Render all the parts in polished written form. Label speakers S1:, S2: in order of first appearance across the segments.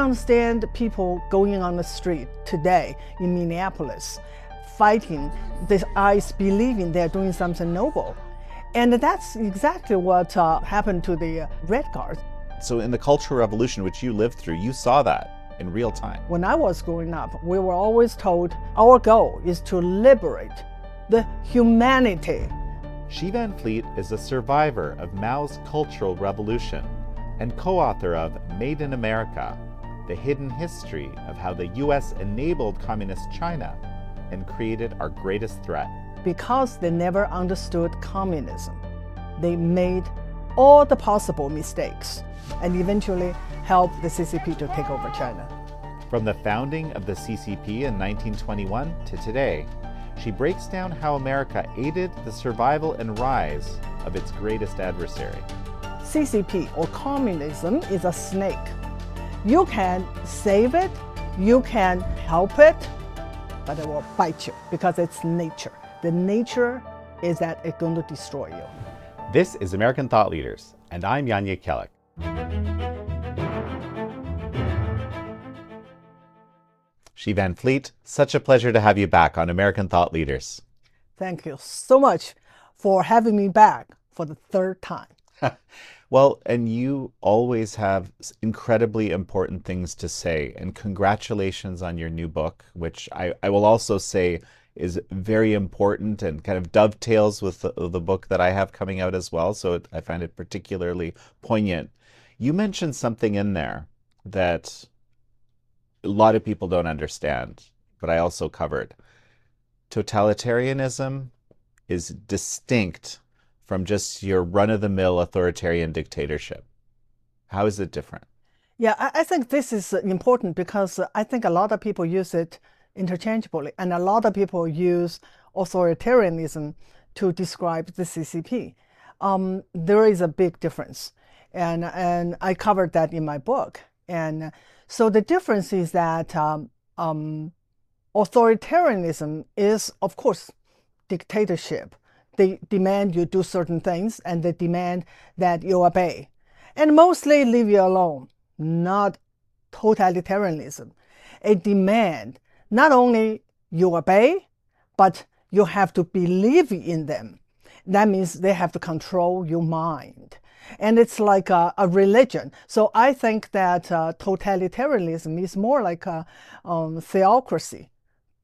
S1: understand people going on the street today in Minneapolis, fighting this ICE, believing they're doing something noble. And that's exactly what happened to the Red Guards.
S2: So in the Cultural Revolution, which you lived through, you saw that in real time.
S1: When I was growing up, we were always told our goal is to liberate the humanity.
S2: Xi Van Fleet is a survivor of Mao's Cultural Revolution and co-author of Made in America, the hidden history of how the US enabled communist China and created our greatest threat.
S1: Because they never understood communism, they made all the possible mistakes and eventually helped the CCP to take over China.
S2: From the founding of the CCP in 1921 to today, she breaks down how America aided the survival and rise of its greatest adversary.
S1: CCP, or communism, is a snake. You can save it, you can help it, but it will bite you because it's nature. The nature is that it's going to destroy you.
S2: This is American Thought Leaders, and I'm Yanya Kellick. Xi Van Fleet, such a pleasure to have you back on American Thought Leaders.
S1: Thank you so much for having me back for the third time.
S2: Well, and you always have incredibly important things to say, and congratulations on your new book, which I will also say is very important and kind of dovetails with the book that I have coming out as well, so I find it particularly poignant. You mentioned something in there that a lot of people don't understand, but I also covered. Totalitarianism is distinct from just your run-of-the-mill authoritarian dictatorship. How is it different?
S1: Yeah, I think this is important because I think a lot of people use it interchangeably, and a lot of people use authoritarianism to describe the CCP. There is a big difference, and I covered that in my book. And so the difference is that authoritarianism is, of course, dictatorship. They demand you do certain things, and they demand that you obey, and mostly leave you alone. Not totalitarianism. A demand not only you obey, but you have to believe in them. That means they have to control your mind. And it's like a religion. So I think that totalitarianism is more like a theocracy,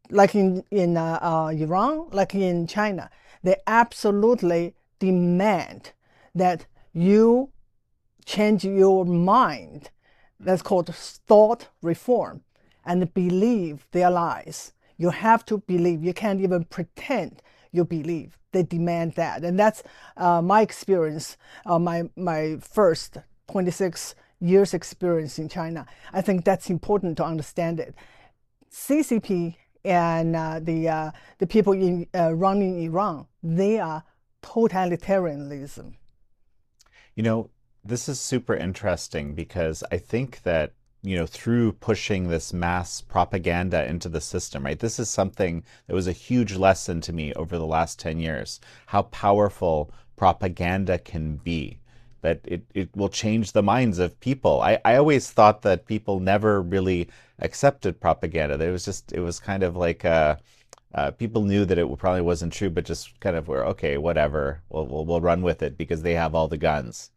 S1: like in Iran, like in China. They absolutely demand that you change your mind. That's called thought reform, and believe their lies. You have to believe. You can't even pretend you believe. They demand that. And that's my experience, my first 26 years experience in China. I think that's important to understand it. CCP and the people running Iran, they are totalitarianism.
S2: You know, this is super interesting because I think that, you know, through pushing this mass propaganda into the system, right? This is something that was a huge lesson to me over the last 10 years, how powerful propaganda can be, that it will change the minds of people. I always thought that people never really accepted propaganda. That it was kind of like, people knew that it probably wasn't true, but just kind of were, okay, whatever, we'll run with it because they have all the guns.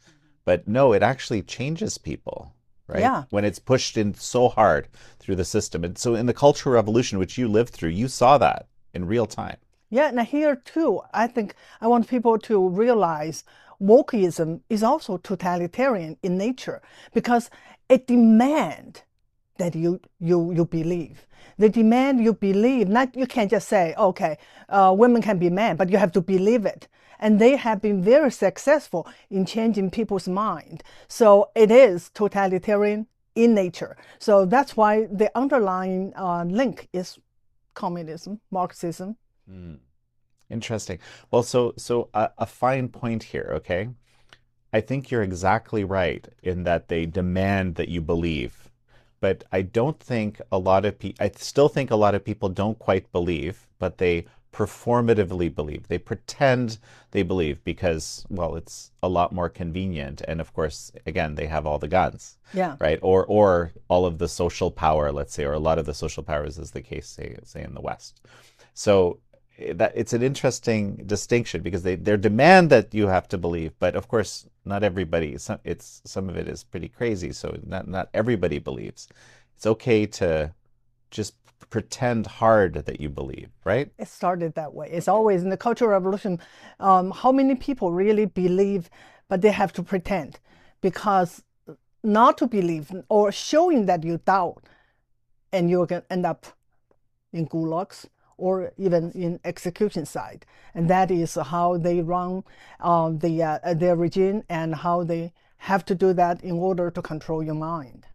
S2: But no, it actually changes people. Right?
S1: Yeah.
S2: When it's pushed in so hard through the system. And so in the Cultural Revolution, which you lived through, you saw that in real time.
S1: Yeah, and here too, I think I want people to realize wokeism is also totalitarian in nature because it demands that you believe. They demand you believe, not you can't just say, okay, women can be men, but you have to believe it. And they have been very successful in changing people's mind. So it is totalitarian in nature. So that's why the underlying link is communism, Marxism.
S2: Interesting. Well, so a fine point here, okay? I think you're exactly right in that they demand that you believe. But I don't think I still think a lot of people don't quite believe, but they performatively believe. They pretend they believe because, well, it's a lot more convenient. And of course, again, they have all the guns,
S1: Yeah.
S2: right? Or all of the social power, let's say, or a lot of the social powers is the case, say in the West. So that it's an interesting distinction because they demand that you have to believe, but of course, not everybody. Some of it is pretty crazy. So not everybody believes. It's okay to just pretend hard that you believe, right?
S1: It started that way. It's always in the Cultural Revolution. How many people really believe, but they have to pretend? Because not to believe or showing that you doubt, and you're going to end up in gulags or even in execution site. And that is how they run their regime and how they have to do that in order to control your mind.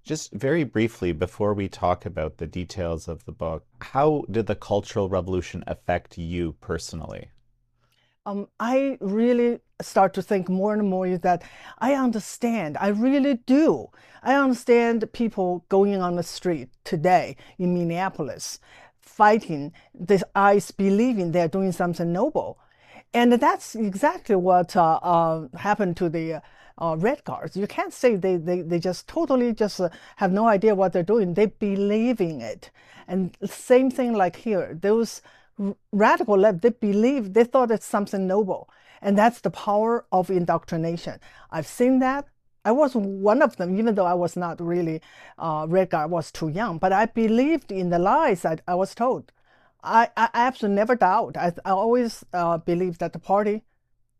S2: Just very briefly, before we talk about the details of the book, how did the Cultural Revolution affect you personally?
S1: I really start to think more and more is that I understand, I really do. I understand people going on the street today in Minneapolis, fighting this ICE, believing they're doing something noble. And that's exactly what happened to the Red Guards. You can't say they just totally just have no idea what they're doing. They believe in it. And same thing like here, those radical left, they thought it's something noble. And that's the power of indoctrination. I've seen that. I was one of them, even though I was not really Red Guard, I was too young, but I believed in the lies I was told. I absolutely never doubt. I always believe that the party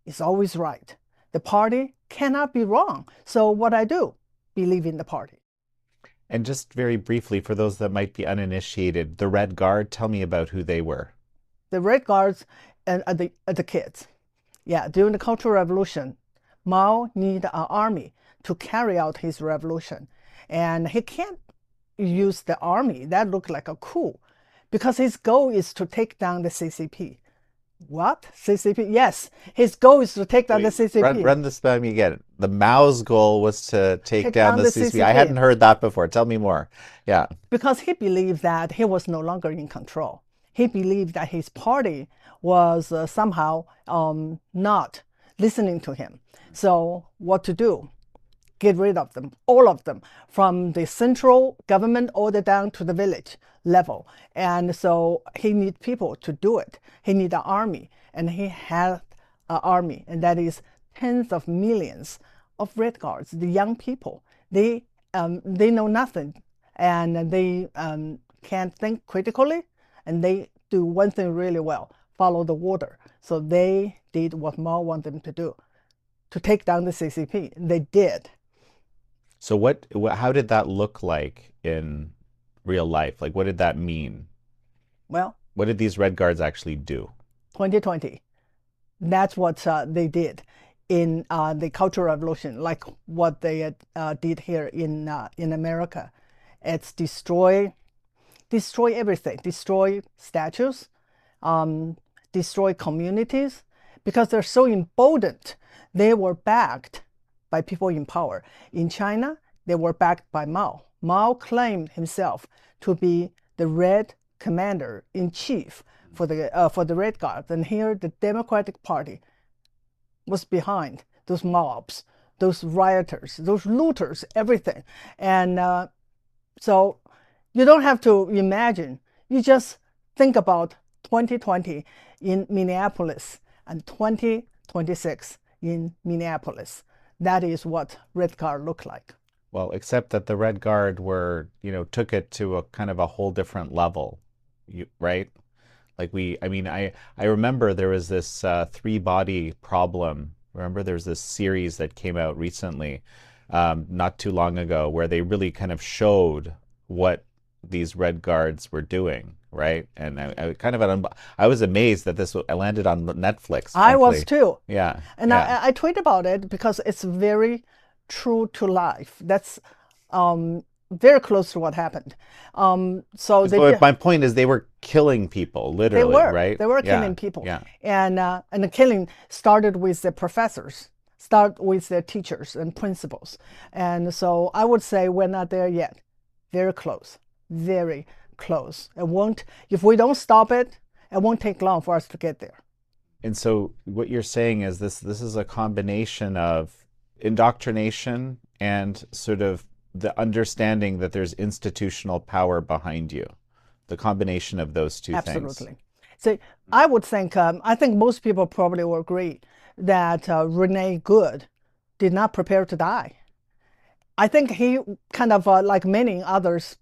S1: is always right. The party cannot be wrong. So what I do, believe in the party.
S2: And just very briefly, for those that might be uninitiated, the Red Guard, tell me about who they were.
S1: The Red Guards and the kids. Yeah, during the Cultural Revolution, Mao needed an army to carry out his revolution. And he can't use the army. That looked like a coup because his goal is to take down the CCP. What? CCP? Yes, his goal is to take down the CCP.
S2: Run this by me again. The Mao's goal was to take down the CCP.
S1: CCP.
S2: I hadn't heard that before. Tell me more. Yeah.
S1: Because he believed that he was no longer in control. He believed that his party was somehow not listening to him. So what to do? Get rid of them, all of them, from the central government all the way down to the village level. And so he needs people to do it. He needs an army, and he had an army, and that is tens of millions of Red Guards, the young people. They know nothing, and they can't think critically, and they do one thing really well, follow the order. So they did what Mao wanted them to do, to take down the CCP. They did.
S2: So how did that look like in real life? Like, what did that mean?
S1: Well,
S2: what did these Red Guards actually do?
S1: 2020. That's what they did in the Cultural Revolution, like what they did here in America. It's destroy everything, destroy statues, destroy communities, because they're so emboldened. They were backed by people in power. In China, they were backed by Mao. Mao claimed himself to be the Red Commander-in-Chief for the Red Guards. And here, the Democratic Party was behind those mobs, those rioters, those looters, everything. And so you don't have to imagine. You just think about 2020 in Minneapolis and 2026 in Minneapolis. That is what Red Guard looked like.
S2: Well, except that the Red Guard took it to a kind of a whole different level, right? Like I remember there was this three-body problem. Remember there's this series that came out recently, not too long ago, where they really kind of showed what these Red Guards were doing, right? And I was amazed that this landed on Netflix.
S1: I was too.
S2: Yeah.
S1: And
S2: yeah.
S1: I tweet about it because it's very true to life. That's very close to what happened. So
S2: my point is they were killing people, literally, right?
S1: They were killing people.
S2: Yeah.
S1: And the killing started with the professors, start with the teachers and principals. And so I would say we're not there yet. Very close. Very close. It won't, if we don't stop it, It won't take long for us to get there.
S2: And so what you're saying is this is a combination of indoctrination and sort of the understanding that there's institutional power behind you. The combination of those two things.
S1: Absolutely. So I think most people probably will agree that Rene Good did not prepare to die. I think he kind of, like many others,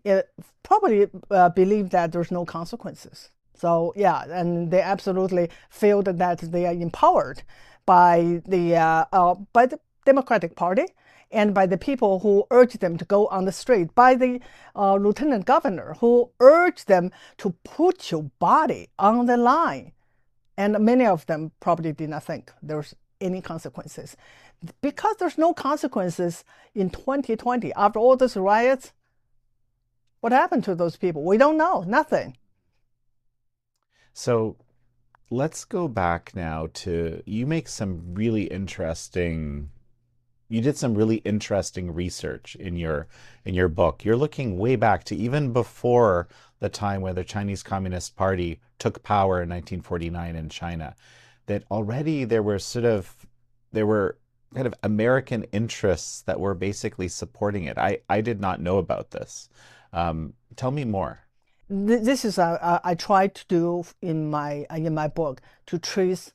S1: uh, probably believed that there's no consequences. So yeah, and they absolutely feel that they are empowered by the Democratic Party and by the people who urged them to go on the street, by the lieutenant governor who urged them to put your body on the line. And many of them probably did not think there's any consequences. Because there's no consequences in 2020, after all these riots, what happened to those people? We don't know, nothing.
S2: So let's go back now to you make some really interesting you did some really interesting research in your book. You're looking way back to even before the time when the Chinese Communist Party took power in 1949 in China. That already there were kind of American interests that were basically supporting it. I did not know about this. Tell me more.
S1: This is I tried to do in my book to trace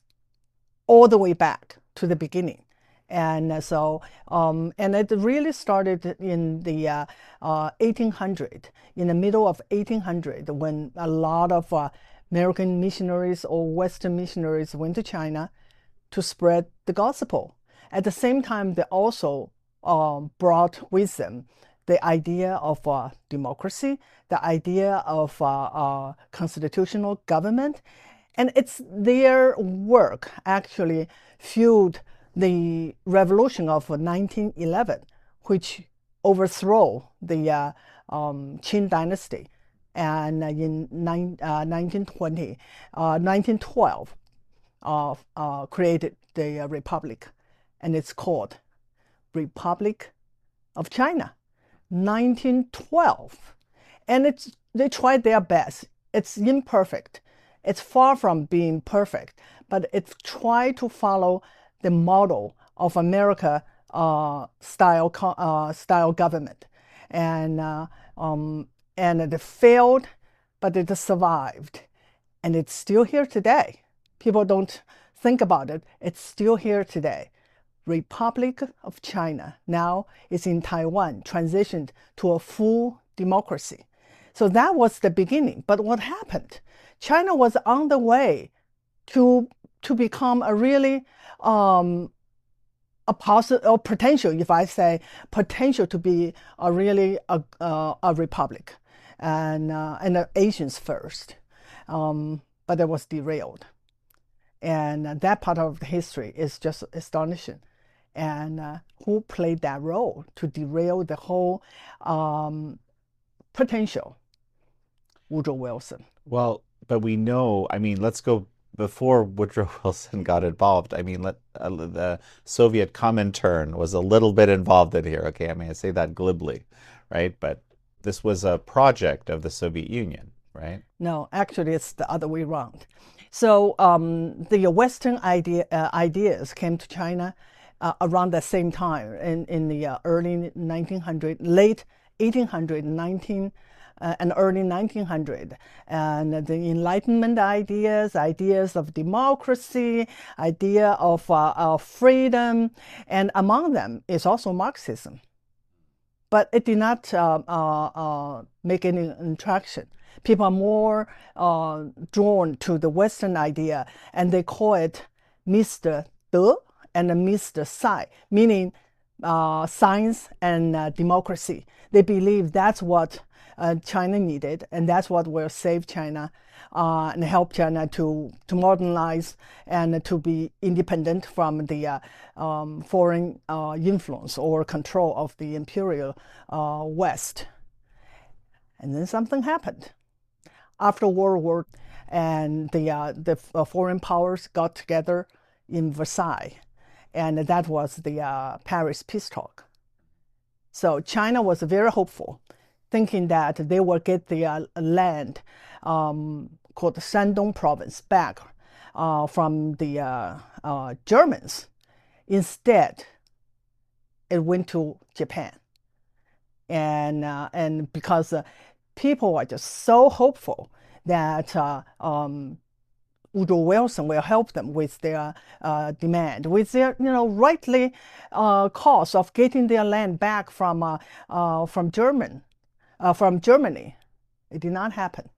S1: all the way back to the beginning. And and it really started in the 1800, in the middle of 1800, when a lot of American missionaries or Western missionaries went to China to spread the gospel. At the same time, they also brought with them the idea of democracy, the idea of constitutional government, and it's their work actually fueled the revolution of 1911, which overthrew the Qing dynasty. And in 1912, created the republic, and it's called Republic of China, 1912. And they tried their best. It's imperfect. It's far from being perfect, but it's tried to follow the model of America style government, and it failed, but it survived, and it's still here today. People don't think about it. It's still here today. Republic of China now is in Taiwan, transitioned to a full democracy. So that was the beginning. But what happened? China was on the way to become a really a possible or potential, if I say potential to be a really a republic, and the Asians first, but it was derailed, and that part of the history is just astonishing. And who played that role to derail the whole potential? Woodrow Wilson.
S2: Well, but we know, I mean, let's go before Woodrow Wilson got involved. I mean, the Soviet Comintern was a little bit involved in here. Okay, I mean, I say that glibly, right? But this was a project of the Soviet Union, right?
S1: No, actually, it's the other way around. So the Western ideas came to China around the same time in the early 1900, late 1800, and early 1900. And the Enlightenment ideas of democracy, idea of freedom, and among them is also Marxism. But it did not make any traction. People are more drawn to the Western idea, and they call it Mr. De and Mr. Sai, meaning science and democracy. They believe that's what China needed, and that's what will save China and help China to modernize and to be independent from the foreign influence or control of the imperial West. And then something happened. After World War, and the foreign powers got together in Versailles, and that was the Paris peace talk. So China was very hopeful, thinking that they will get the land called Shandong province back from the Germans. Instead, it went to Japan. And because people are just so hopeful that Woodrow Wilson will help them with their demand, with their rightly cause of getting their land back from Germany. It did not happen,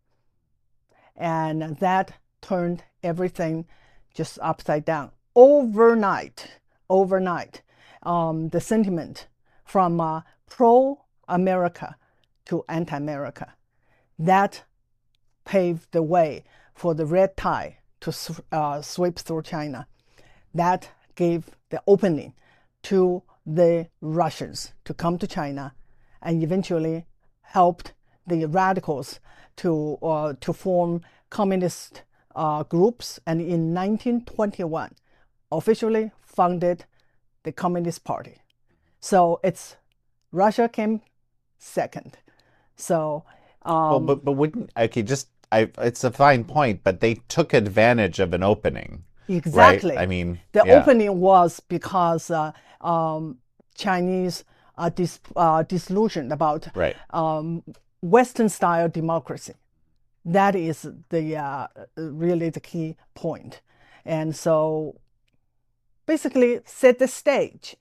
S1: and that turned everything just upside down overnight. The sentiment from pro-America to anti-America, that paved the way for the red tide to sweep through China. That gave the opening to the Russians to come to China, and eventually helped the radicals to form communist groups, and in 1921 officially founded the Communist Party. So it's Russia came second. So
S2: Well, but wouldn't okay? It's a fine point, but they took advantage of an opening, right?
S1: exactly,
S2: I mean,
S1: the
S2: yeah,
S1: opening was because Chinese are disillusioned about
S2: right.
S1: Western style democracy. That is the really the key point, and so basically set the stage,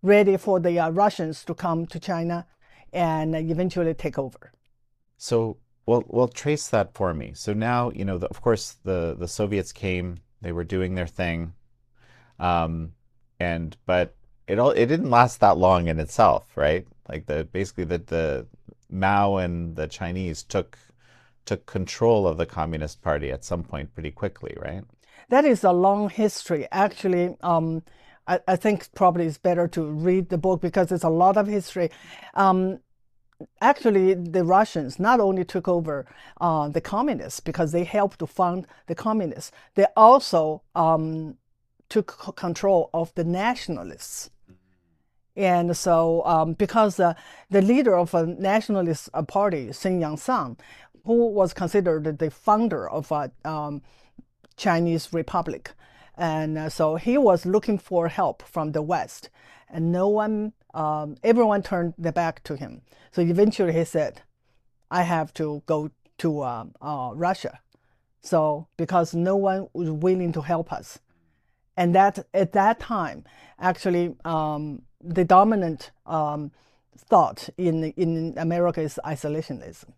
S1: ready for the Russians to come to China and eventually take over.
S2: So, well, trace that for me. So now, of course, the Soviets came. They were doing their thing, and but it didn't last that long in itself, right? Like basically the Mao and the Chinese took control of the Communist Party at some point pretty quickly, right?
S1: That is a long history. Actually, I think probably it's better to read the book because it's a lot of history. Actually, the Russians not only took over the communists because they helped to found the communists, they also took control of the nationalists. And so, because the leader of a nationalist party, Sun Yat-sen, who was considered the founder of a Chinese Republic, and so he was looking for help from the West, and no one, everyone turned their back to him. So eventually, he said, "I have to go to Russia." So because no one was willing to help us, and that at that time, actually, the dominant thought in America is isolationism.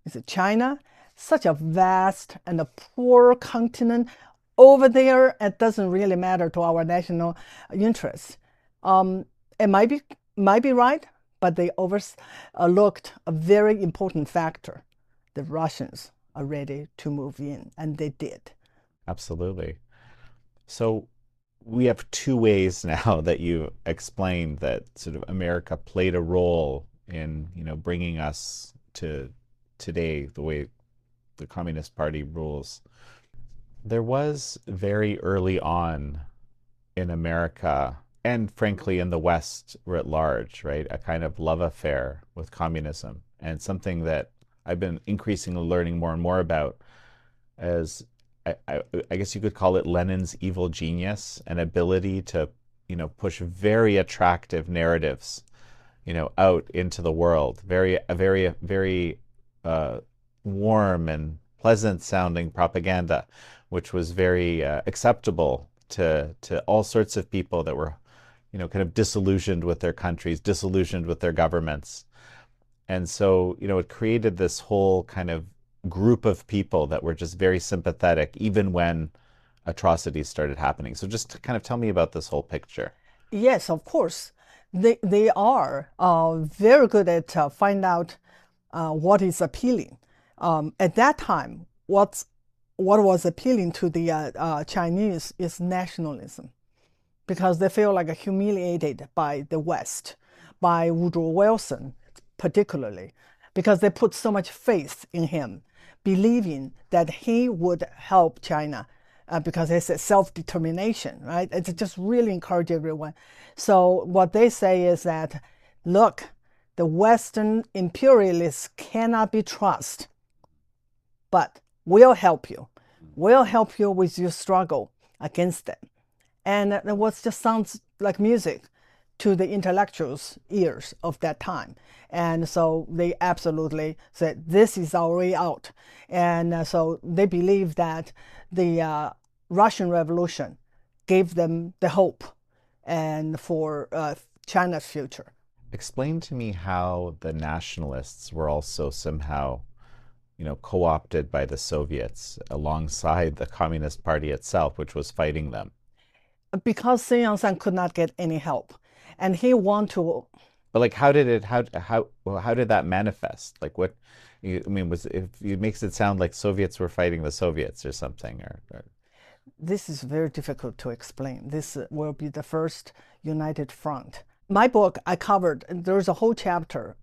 S1: It's China, such a vast and a poor continent over there. It doesn't really matter to our national interests. It might be right, but they overlooked a very important factor. The Russians are ready to move in, and they did.
S2: Absolutely. So we have two ways now that you explained that sort of America played a role in, bringing us to today, the way the Communist Party rules. There was very early on in America, and frankly in the West writ large, right, a kind of love affair with communism, and something that I've been increasingly learning more and more about as I guess you could call it Lenin's evil genius, an ability to, push very attractive narratives, out into the world, very warm and pleasant sounding propaganda, which was very acceptable to all sorts of people that were, kind of disillusioned with their countries, disillusioned with their governments. And so, it created this whole kind of group of people that were just very sympathetic, even when atrocities started happening. So just to kind of tell me about this whole picture.
S1: Yes, of course. They are very good at find out what is appealing. At that time, what was appealing to the Chinese is nationalism, because they feel like humiliated by the West, by Woodrow Wilson particularly, because they put so much faith in him, believing that he would help China. Because it's a self-determination, right? It's just really encourage everyone. So what they say is that, look, the Western imperialists cannot be trusted, but We'll help you. We'll help you with your struggle against them. And it was just sounds like music to the intellectuals' ears of that time. And so they absolutely said, this is our way out. And so they believe that the Russian Revolution gave them the hope and for China's future.
S2: Explain to me how the nationalists were also somehow, co-opted by the Soviets alongside the Communist Party itself, which was fighting them.
S1: Because Sun Yat-sen could not get any help, and he wanted to.
S2: But like, how did that manifest? Like, what? I mean, it makes it sound like Soviets were fighting the Soviets or something, or...
S1: This is very difficult to explain. This will be the first united front. My book, I covered, there's a whole chapter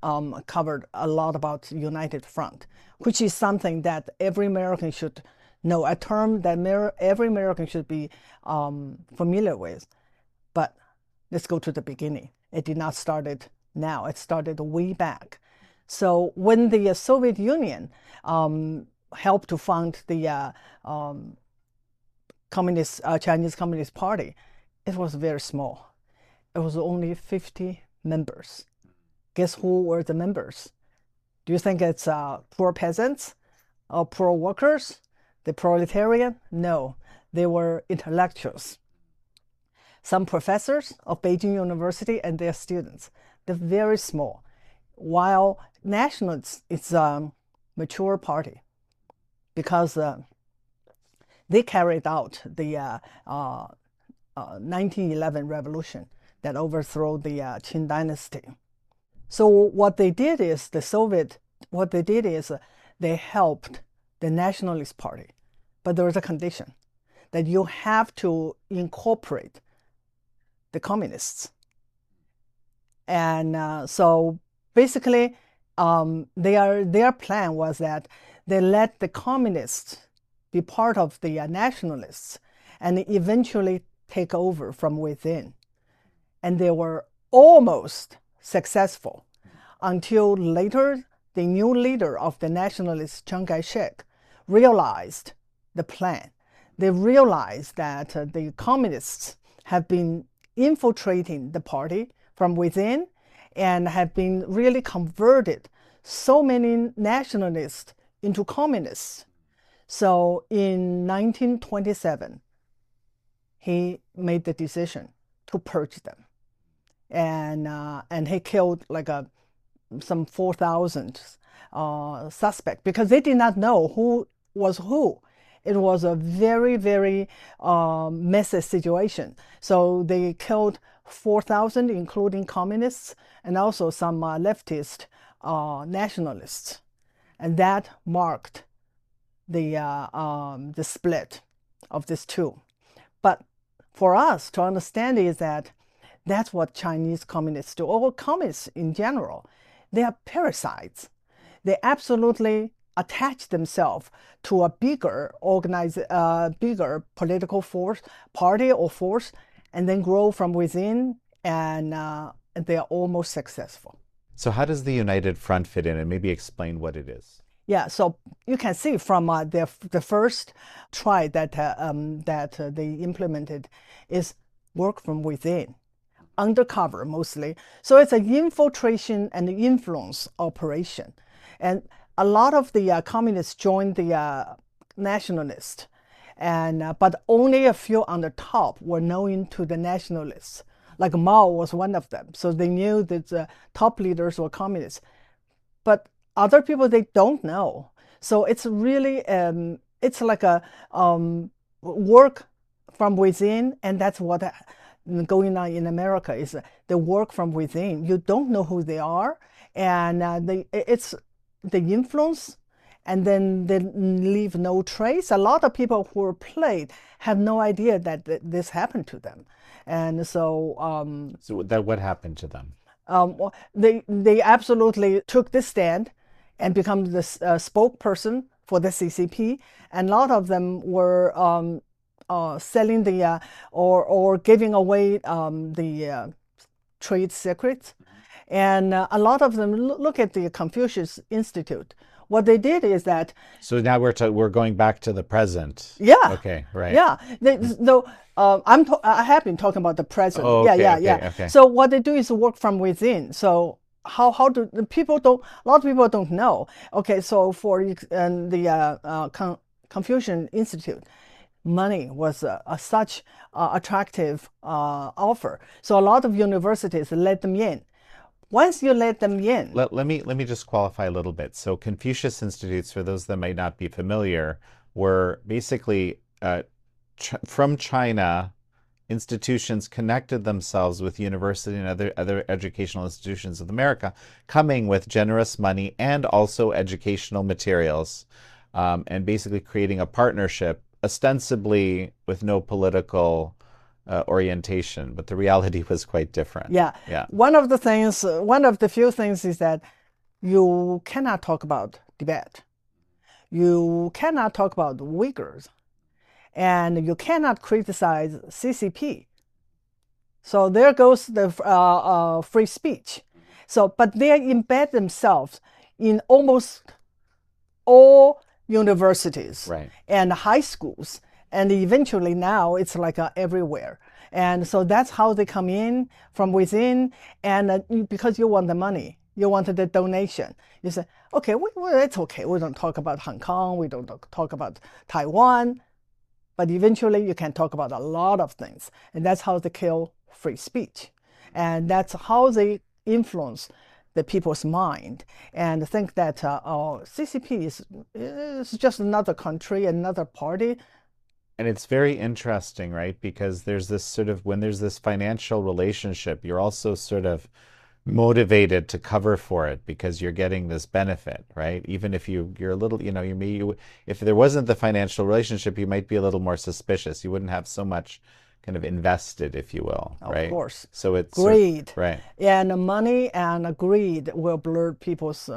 S1: covered a lot about united front, which is something that every American should know, a term that every American should be familiar with. But let's go to the beginning. It did not start it now. It started way back. So when the Soviet Union helped to found the Chinese Communist Party, it was very small. It was only 50 members. Guess who were the members? Do you think it's poor peasants or poor workers? The proletariat? No, they were intellectuals. Some professors of Beijing University and their students. They're very small. While nationalists, it's a mature party because they carried out the 1911 revolution that overthrew the Qing dynasty. So what they did is they helped the Nationalist Party, but there was a condition that you have to incorporate the communists. And so basically, their plan was that they let the communists be part of the nationalists and eventually take over from within. And they were almost successful until later the new leader of the nationalists, Chiang Kai-shek, realized the plan. They realized that the communists have been infiltrating the party from within and have been really converted so many nationalists into communists. So in 1927, he made the decision to purge them. And he killed like some 4,000 suspects because they did not know who was who. It was a very, very messy situation. So they killed 4,000, including communists and also some leftist nationalists. And that marked the split of these two. But for us to understand is that that's what Chinese communists do, or communists in general. They are parasites. They absolutely attach themselves to a bigger bigger political force, party or force, and then grow from within, and they are almost successful.
S2: So how does the United Front fit in, and maybe explain what it is?
S1: Yeah, so you can see from the first try that they implemented is work from within, undercover mostly. So it's an infiltration and influence operation. And a lot of the communists joined the nationalists, but only a few on the top were known to the nationalists. Like Mao was one of them. So they knew that the top leaders were communists. But other people, they don't know. So it's really, it's like a work from within, and that's what going on in America is the work from within. You don't know who they are, and it's the influence, and then they leave no trace. A lot of people who are played have no idea that this happened to them, and so.
S2: So that what happened to them?
S1: They absolutely took this stand and become the spokesperson for the CCP, and a lot of them were selling the or giving away the trade secrets. And a lot of them look at the Confucius Institute, what they did is that,
S2: So now we're going back to the present.
S1: yeah,
S2: Okay, right.
S1: yeah. I have been talking about the present.
S2: Oh,
S1: Yeah,
S2: okay,
S1: yeah,
S2: okay,
S1: yeah.
S2: okay.
S1: So what they do is work from within. So how do the people don't? A lot of people don't know. Okay, so for the Confucian Institute, money was such attractive offer. So a lot of universities let them in. Once you let them in,
S2: Let me just qualify a little bit. So Confucius Institutes, for those that might not be familiar, were basically from China. Institutions connected themselves with university and other educational institutions of America, coming with generous money and also educational materials, and basically creating a partnership, ostensibly with no political orientation, but the reality was quite different.
S1: yeah,
S2: Yeah,
S1: one of the few things is that you cannot talk about Tibet. You cannot talk about Uyghurs, and you cannot criticize CCP. So there goes the free speech. So, but they embed themselves in almost all universities
S2: right.
S1: and high schools, and eventually now it's like everywhere. And so that's how they come in from within, and because you want the money, you want the donation. You say, okay, well, it's okay. We don't talk about Hong Kong. We don't talk about Taiwan. But eventually you can talk about a lot of things. And that's how they kill free speech. And that's how they influence the people's mind and think that CCP is just another country, another party.
S2: And it's very interesting, right? Because there's this sort of, when there's this financial relationship, you're also sort of motivated to cover for it because you're getting this benefit, right? Even if you're a little, if there wasn't the financial relationship, you might be a little more suspicious. You wouldn't have so much kind of invested, if you will,
S1: Of
S2: right?
S1: course,
S2: So it's
S1: greed.
S2: right.
S1: And money and greed will blur people's,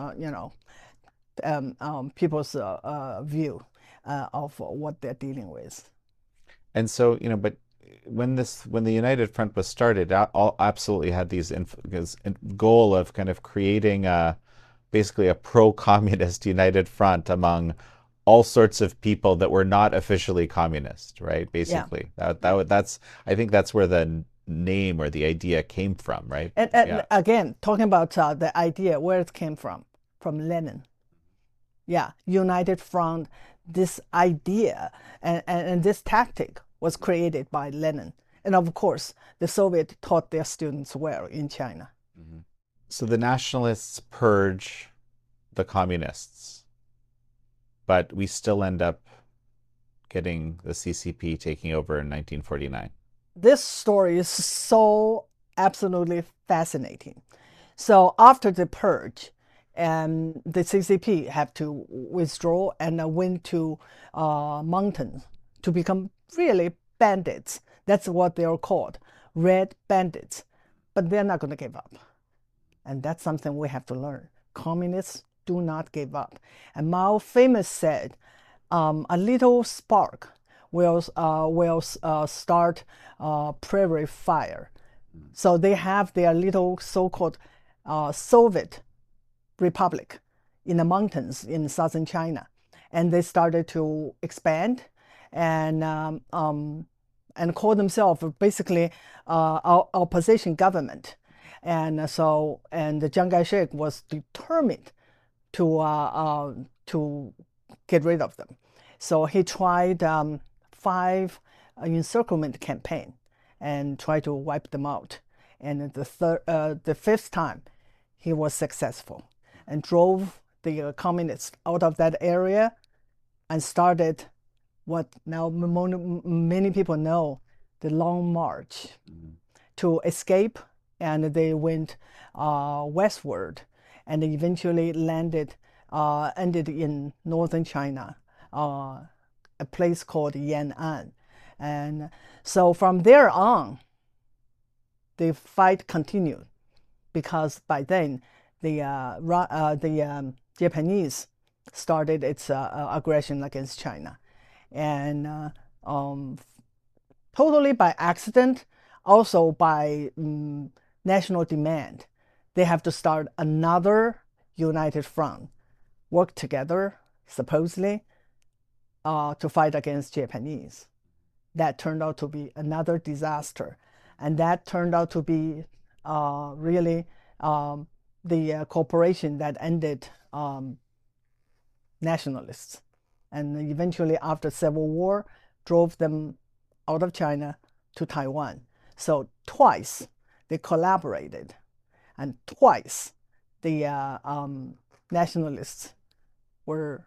S1: people's view of what they're dealing with.
S2: And so, but when the United Front was started, all absolutely had these goal of kind of creating basically a pro-communist United Front among all sorts of people that were not officially communist, right?
S1: Yeah.
S2: Basically, that's I think that's where the name or the idea came from, right?
S1: And
S2: Yeah.
S1: again, talking about the idea, where it came from Lenin. Yeah, United Front, this idea and this tactic was created by Lenin. And of course, the Soviet taught their students well in China.
S2: Mhm. So the nationalists purge the communists, but we still end up getting the CCP taking over in 1949.
S1: This story is so absolutely fascinating. So after the purge, and the CCP have to withdraw and went to mountains to become really bandits. That's what they are called, red bandits. But they're not going to give up. And that's something we have to learn. Communists do not give up. And Mao famous said, a little spark will start prairie fire. So they have their little so-called Soviet republic in the mountains in southern China, and they started to expand and call themselves basically opposition government. And the Chiang Kai-shek was determined to get rid of them. So he tried 5 encirclement campaign and tried to wipe them out. And the 5th time, he was successful and drove the communists out of that area and started what now many people know, the Long March, to escape. And they went westward and eventually ended in northern China, a place called Yan'an. And so from there on, the fight continued because by then the Japanese started its aggression against China, and totally by accident, also by national demand, they have to start another united front worked together, supposedly, to fight against Japanese. That turned out to be another disaster. And that turned out to be really the cooperation that ended nationalists. And eventually, after Civil War, drove them out of China to Taiwan. So twice they collaborated, and twice the nationalists were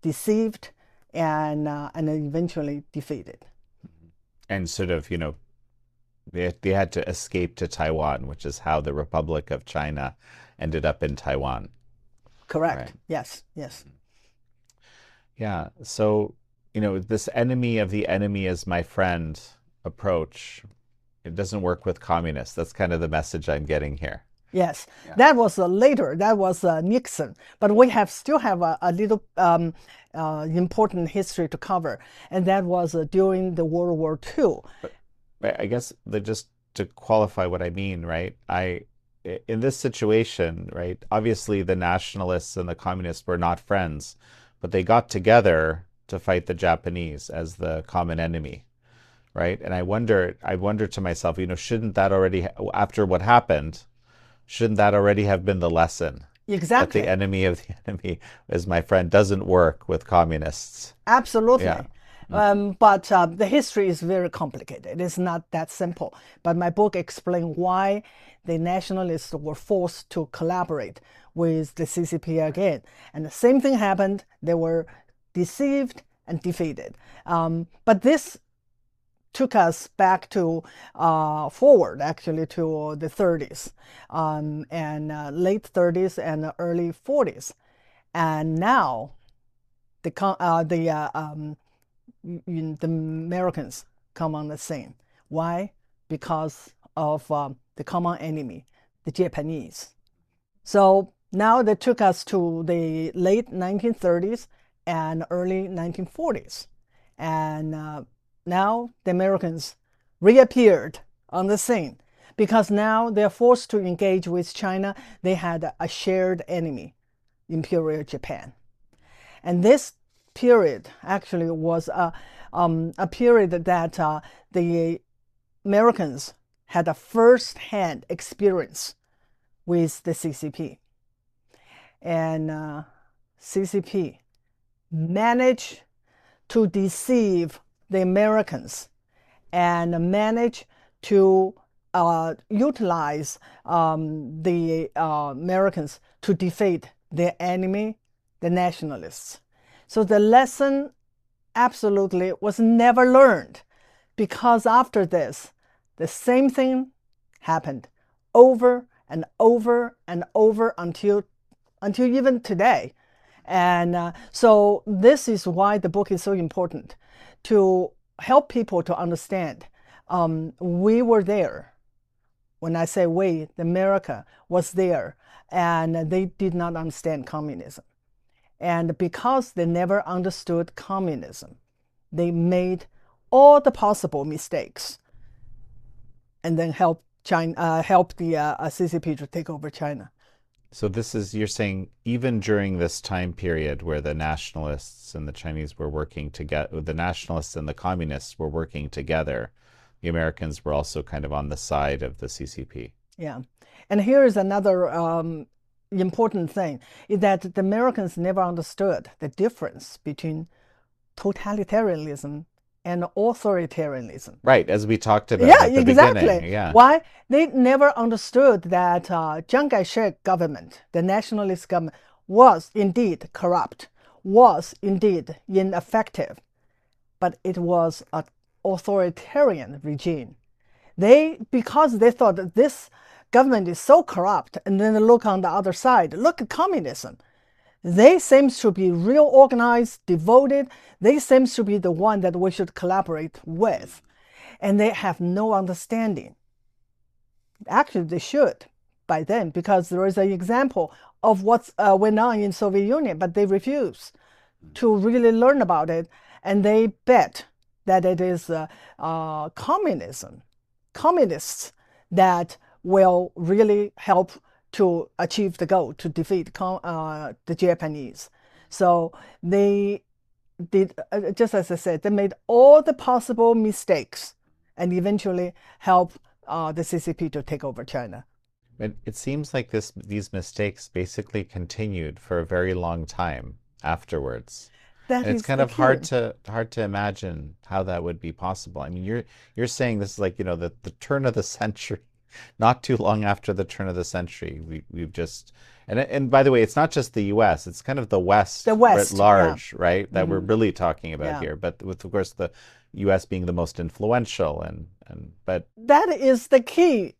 S1: deceived and eventually defeated.
S2: And sort of, they had to escape to Taiwan, which is how the Republic of China ended up in Taiwan.
S1: Correct.
S2: Right.
S1: Yes, yes.
S2: Yeah. So, this enemy of the enemy is my friend approach, it doesn't work with communists. That's kind of the message I'm getting here.
S1: Yes,
S2: Yeah.
S1: that was later. That was Nixon. But we still have a little important history to cover, and that was during the World War II.
S2: But I guess just to qualify what I mean, right? In this situation, right? Obviously, the nationalists and the communists were not friends, but they got together to fight the Japanese as the common enemy, right? And I wonder to myself, shouldn't that already, after what happened, shouldn't that already have been the lesson?
S1: Exactly.
S2: That the enemy of the enemy, as my friend, doesn't work with communists.
S1: Absolutely.
S2: Yeah.
S1: But the history is very complicated. It's not that simple. But my book explains why the nationalists were forced to collaborate with the CCP again. And the same thing happened. They were deceived and defeated. But this took us back to forward, actually, to the 30s and late 30s and early 40s. And now the Americans come on the scene. Why? Because of the common enemy, the Japanese. So now they took us to the late 1930s and early 1940s. And now the Americans reappeared on the scene because now they're forced to engage with China. They had a shared enemy, Imperial Japan. And this period actually was a period that the Americans had a first-hand experience with the CCP. And CCP managed to deceive the Americans and managed to utilize the Americans to defeat their enemy, the nationalists. So the lesson absolutely was never learned, because after this, the same thing happened over and over and over until even today. And so this is why the book is so important, to help people to understand. We were there. When I say we, America was there, and they did not understand communism. And because they never understood communism, they made all the possible mistakes and then helped the CCP to take over China.
S2: So you're saying, even during this time period where the nationalists and the Chinese were working together, the nationalists and the communists were working together, the Americans were also kind of on the side of the CCP.
S1: Yeah. And here is another important thing, is that the Americans never understood the difference between totalitarianism and authoritarianism.
S2: Right, as we talked about at the
S1: exactly.
S2: beginning. Yeah.
S1: Why? They never understood that Chiang Kai-shek government, the nationalist government, was indeed corrupt, was indeed ineffective, but it was an authoritarian regime. Because they thought that this government is so corrupt, and then look on the other side, look at communism. They seem to be real organized, devoted. They seem to be the one that we should collaborate with. And they have no understanding. Actually, they should by then, because there is an example of what went on in Soviet Union, but they refuse to really learn about it. And they bet that it is communists that will really help to achieve the goal to defeat the Japanese. So they did, just as I said, they made all the possible mistakes and eventually help the CCP to take over China.
S2: But it seems like these mistakes basically continued for a very long time afterwards.
S1: That
S2: And it's
S1: is
S2: kind
S1: the
S2: of
S1: key.
S2: hard to imagine how that would be possible. I mean, you're saying this is like, the turn of the century, not too long after the turn of the century. We've just and by the way, it's not just the US, it's kind of the
S1: The
S2: West writ
S1: West, yeah.
S2: large, right? That we're really talking about
S1: Yeah.
S2: here. But with, of course, the US being the most influential and but
S1: That is the key.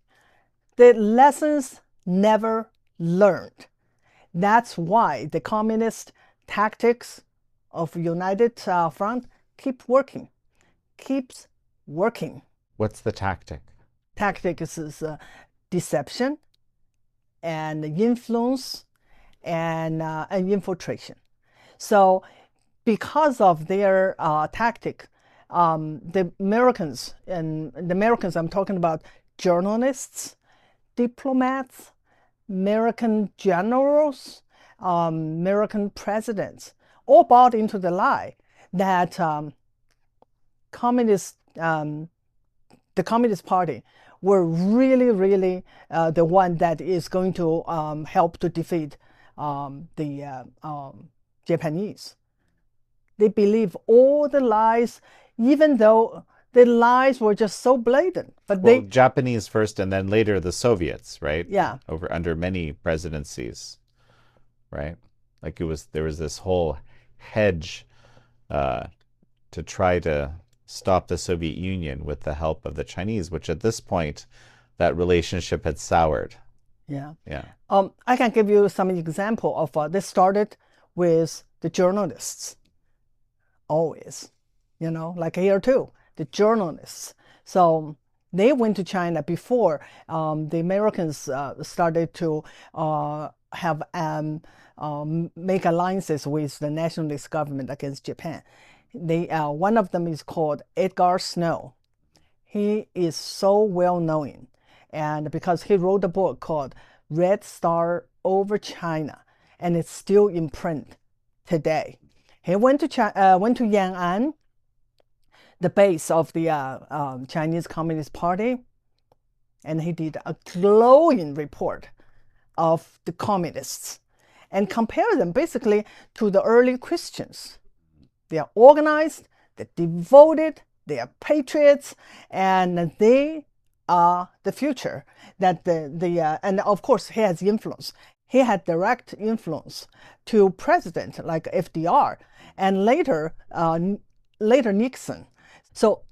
S1: The lessons never learned. That's why the communist tactics of United Front keeps working.
S2: what's the tactic?
S1: Tactics is deception and influence and infiltration. So because of their tactic, the Americans, and the Americans I'm talking about, journalists, diplomats, American generals, American presidents, all bought into the lie that communist, the Communist Party were really the one that is going to help to defeat the Japanese. They believe all the lies, even though the lies were just so blatant. But
S2: Well, Japanese first and then later the Soviets, right?
S1: Yeah.
S2: Over under many presidencies, right? Like there was this whole hedge to try to stop the Soviet Union with the help of the Chinese, which at this point, that relationship had soured.
S1: Yeah.
S2: Yeah.
S1: I can give you some example of this started with the journalists. Always, like here too, the journalists. So they went to China before the Americans started to have make alliances with the nationalist government against Japan. One of them is called Edgar Snow. He is so well known, and because he wrote a book called Red Star Over China, and it's still in print today. He went to Yan'an, the base of the Chinese Communist Party, and he did a glowing report of the communists and compare them basically to the early Christians. They are organized, they're devoted, they are patriots, and they are the future. And of course he has influence. He had direct influence to president like FDR and later Nixon. So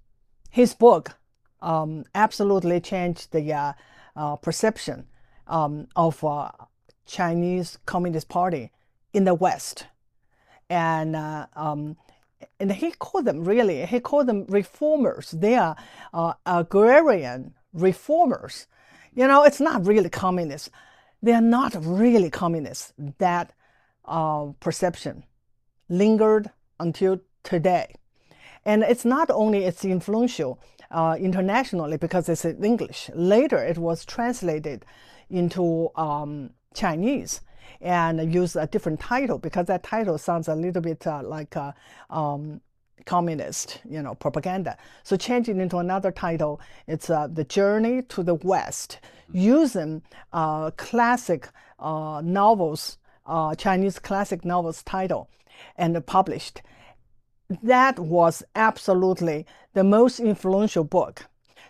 S1: his book absolutely changed the perception of Chinese Communist Party in the West. And he called them reformers. They are agrarian reformers. It's not really communist. They are not really communists. That perception lingered until today. And it's not only it's influential internationally because it's in English. Later, it was translated into Chinese and use a different title because that title sounds a little bit like communist, propaganda. So changing into another title, it's The Journey to the West, using classic novels, Chinese classic novels title, and published. That was absolutely the most influential book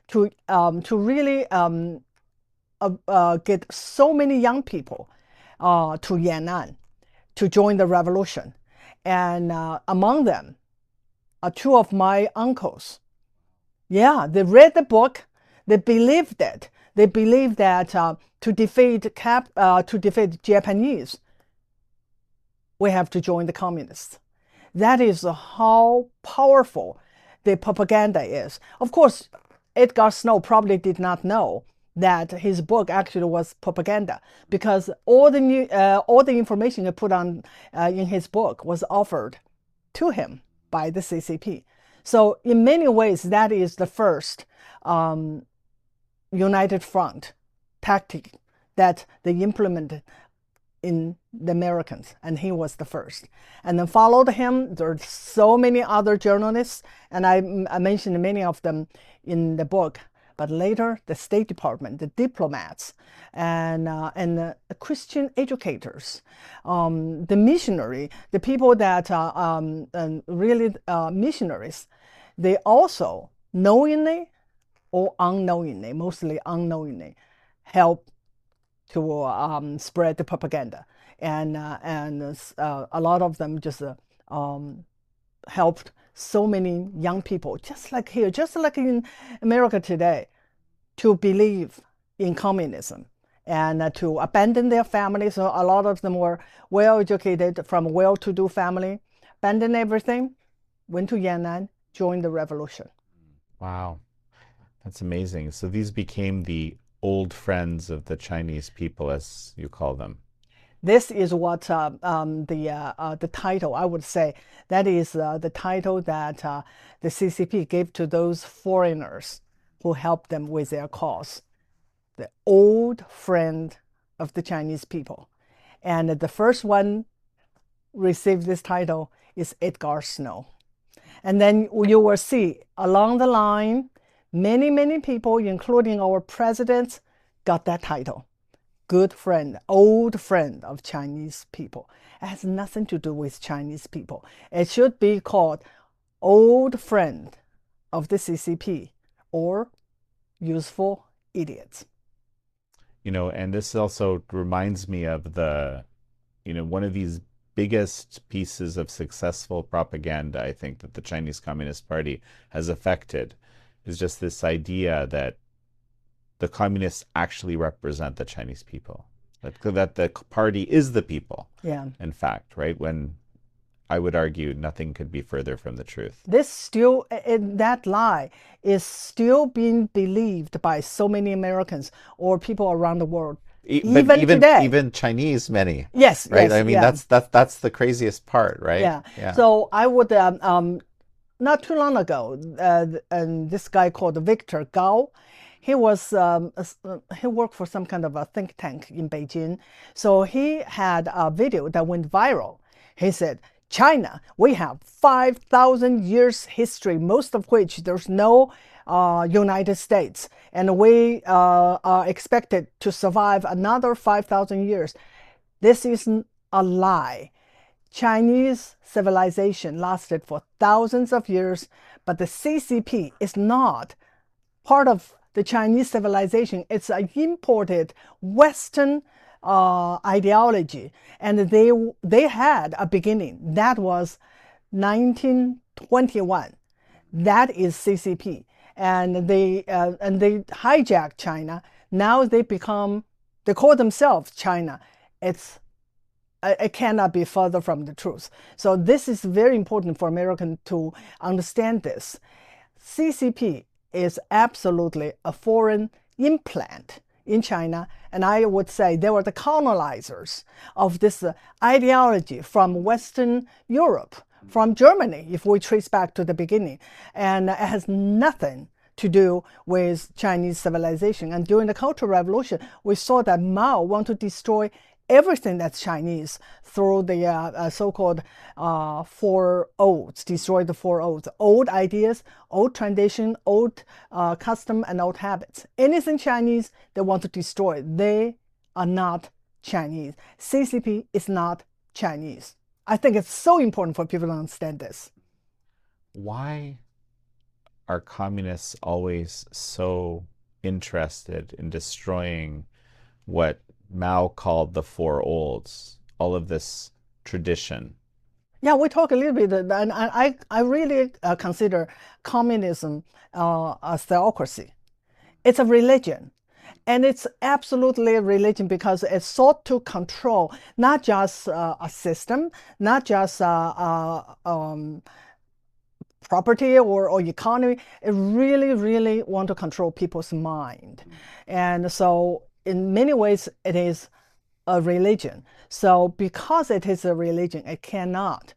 S1: to really get so many young people to Yan'an to join the revolution. And among them are two of my uncles. Yeah, they read the book. They believed it. They believed that to defeat Japanese, we have to join the communists. That is how powerful the propaganda is. Of course, Edgar Snow probably did not know that his book actually was propaganda because all the information he put on in his book was offered to him by the CCP. So in many ways, that is the first United Front tactic that they implemented in the Americans, and he was the first. And then followed him, there are so many other journalists, and I mentioned many of them in the book. But later, the State Department, the diplomats, and the Christian educators, the missionary, the people that are really missionaries, they also knowingly or unknowingly, mostly unknowingly, help to spread the propaganda, and a lot of them just helped so many young people, just like here, just like in America today, to believe in communism and to abandon their families. So a lot of them were well educated from well-to-do family, abandoned everything, went to Yan'an, joined the revolution.
S2: Wow, that's amazing. So these became the old friends of the Chinese people, as you call them.
S1: This is what the title, I would say, that is the title that the CCP gave to those foreigners who helped them with their cause. The old friend of the Chinese people. And the first one received this title is Edgar Snow. And then you will see along the line, many people, including our presidents, got that title. Good friend, old friend of Chinese people. It has nothing to do with Chinese people. It should be called old friend of the CCP or useful idiots.
S2: And this also reminds me of one of these biggest pieces of successful propaganda, I think, that the Chinese Communist Party has affected is just this idea that the communists actually represent the Chinese people, that the party is the people.
S1: Yeah.
S2: In fact, right? When I would argue nothing could be further from the truth.
S1: That lie is still being believed by so many Americans or people around the world. Even today.
S2: Even Chinese, many.
S1: Yes,
S2: right.
S1: Yes,
S2: I mean,
S1: yeah.
S2: that's the craziest part, right?
S1: Yeah. So I would not too long ago, and this guy called Victor Gao, he worked for some kind of a think tank in Beijing. So he had a video that went viral. He said, China, we have 5,000 years history, most of which there's no United States, and we are expected to survive another 5,000 years. This is a lie. Chinese civilization lasted for thousands of years, but the CCP is not part of the Chinese civilization. It's an imported Western ideology, and they had a beginning. That was 1921. That is CCP, and they hijacked China. Now they call themselves China. It cannot be further from the truth. So this is very important for Americans to understand this. CCP is absolutely a foreign implant in China, and I would say they were the colonizers of this ideology from Western Europe, from Germany, if we trace back to the beginning, and it has nothing to do with Chinese civilization. And during the Cultural Revolution, we saw that Mao wanted to destroy everything that's Chinese through the so-called Four Odes, destroy the Four Odes, old ideas, old tradition, old custom, and old habits. Anything Chinese, they want to destroy. They are not Chinese. CCP is not Chinese. I think it's so important for people to understand this.
S2: Why are communists always so interested in destroying what Mao called the Four Olds, all of this tradition?
S1: Yeah, we talk a little bit, and I really consider communism a theocracy. It's a religion, and it's absolutely a religion because it sought to control not just a system, not just property or economy. It really want to control people's mind. And so in many ways, it is a religion. So because it is a religion, it cannot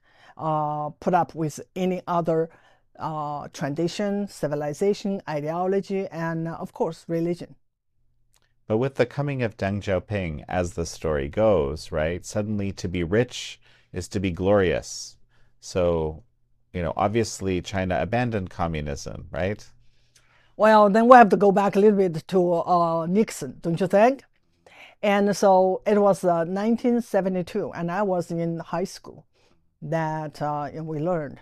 S1: put up with any other tradition, civilization, ideology, and of course, religion.
S2: But with the coming of Deng Xiaoping, as the story goes, right, suddenly to be rich is to be glorious. So, obviously China abandoned communism, right?
S1: Well, then we have to go back a little bit to Nixon, don't you think? And so it was 1972, and I was in high school that we learned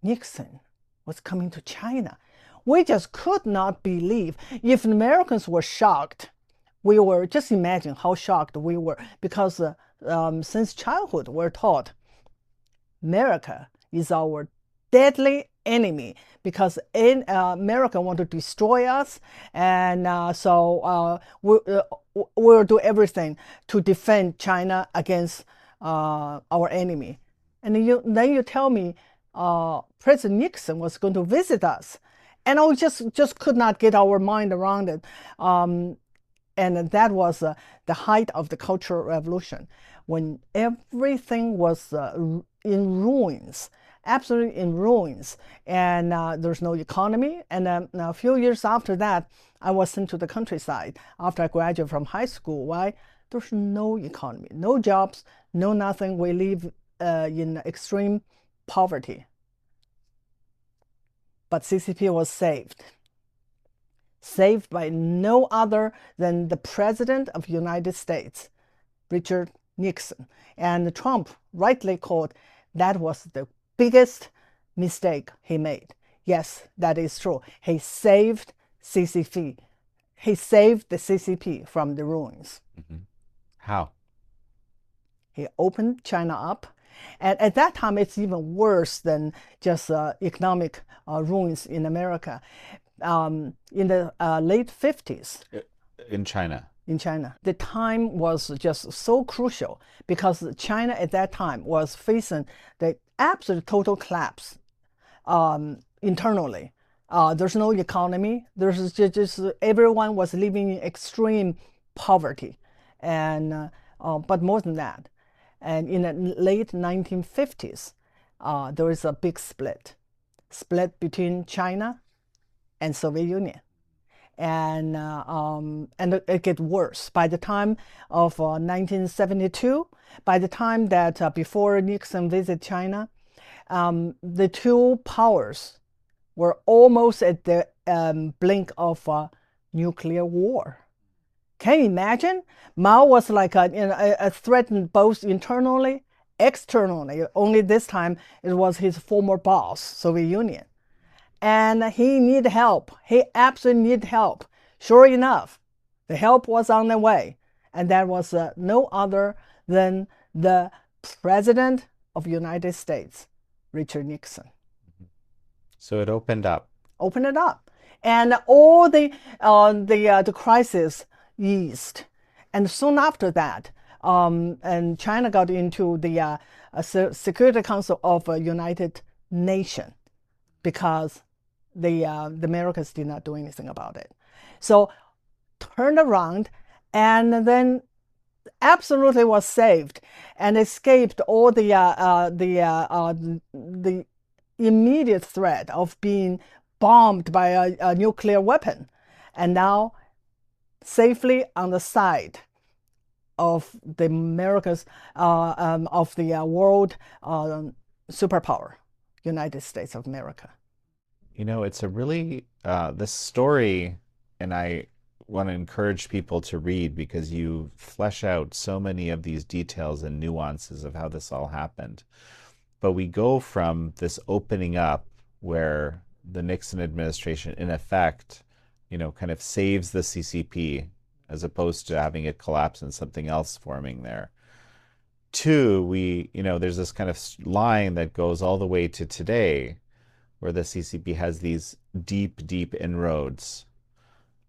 S1: Nixon was coming to China. We just could not believe. If Americans were shocked, we were just imagine how shocked we were because since childhood we're taught America is our deadly enemy because America want to destroy us, and we'll do everything to defend China against our enemy. And then you tell me President Nixon was going to visit us, and I just could not get our mind around it. And that was the height of the Cultural Revolution, when everything was in ruins, absolutely in ruins, and there's no economy. And a few years after that, I was sent to the countryside after I graduated from high school. Why? There's no economy, no jobs, no nothing. We live in extreme poverty. But CCP was saved by no other than the President of the United States, Richard Nixon. And Trump rightly called that was the biggest mistake he made. Yes, that is true. He saved CCP. He saved the CCP from the ruins.
S2: Mm-hmm. How?
S1: He opened China up. And at that time, it's even worse than just economic ruins in America. In the late 50s.
S2: In China.
S1: In China. The time was just so crucial because China at that time was facing the absolute total collapse internally. There's no economy. There's just everyone was living in extreme poverty. And but more than that. And in the late 1950s, there was a big split between China and Soviet Union. And it get worse. By the time of 1972, by the time that before Nixon visited China, the two powers were almost at the blink of nuclear war. Can you imagine? Mao was like a threatened both internally, externally. Only this time it was his former boss, Soviet Union. And he needed help. He absolutely needed help. Sure enough, the help was on the way. And that was no other than the President of the United States, Richard Nixon.
S2: So it opened up.
S1: Opened it up. And all the crisis eased. And soon after that, and China got into the Security Council of United Nations because the Americans did not do anything about it. So turned around and then absolutely was saved and escaped all the immediate threat of being bombed by a nuclear weapon, and now safely on the side of the Americas, of the world superpower, United States of America.
S2: It's a really, this story, and I want to encourage people to read because you flesh out so many of these details and nuances of how this all happened. But we go from this opening up where the Nixon administration, in effect, kind of saves the CCP as opposed to having it collapse and something else forming there. Two, there's this kind of line that goes all the way to today where the CCP has these deep, deep inroads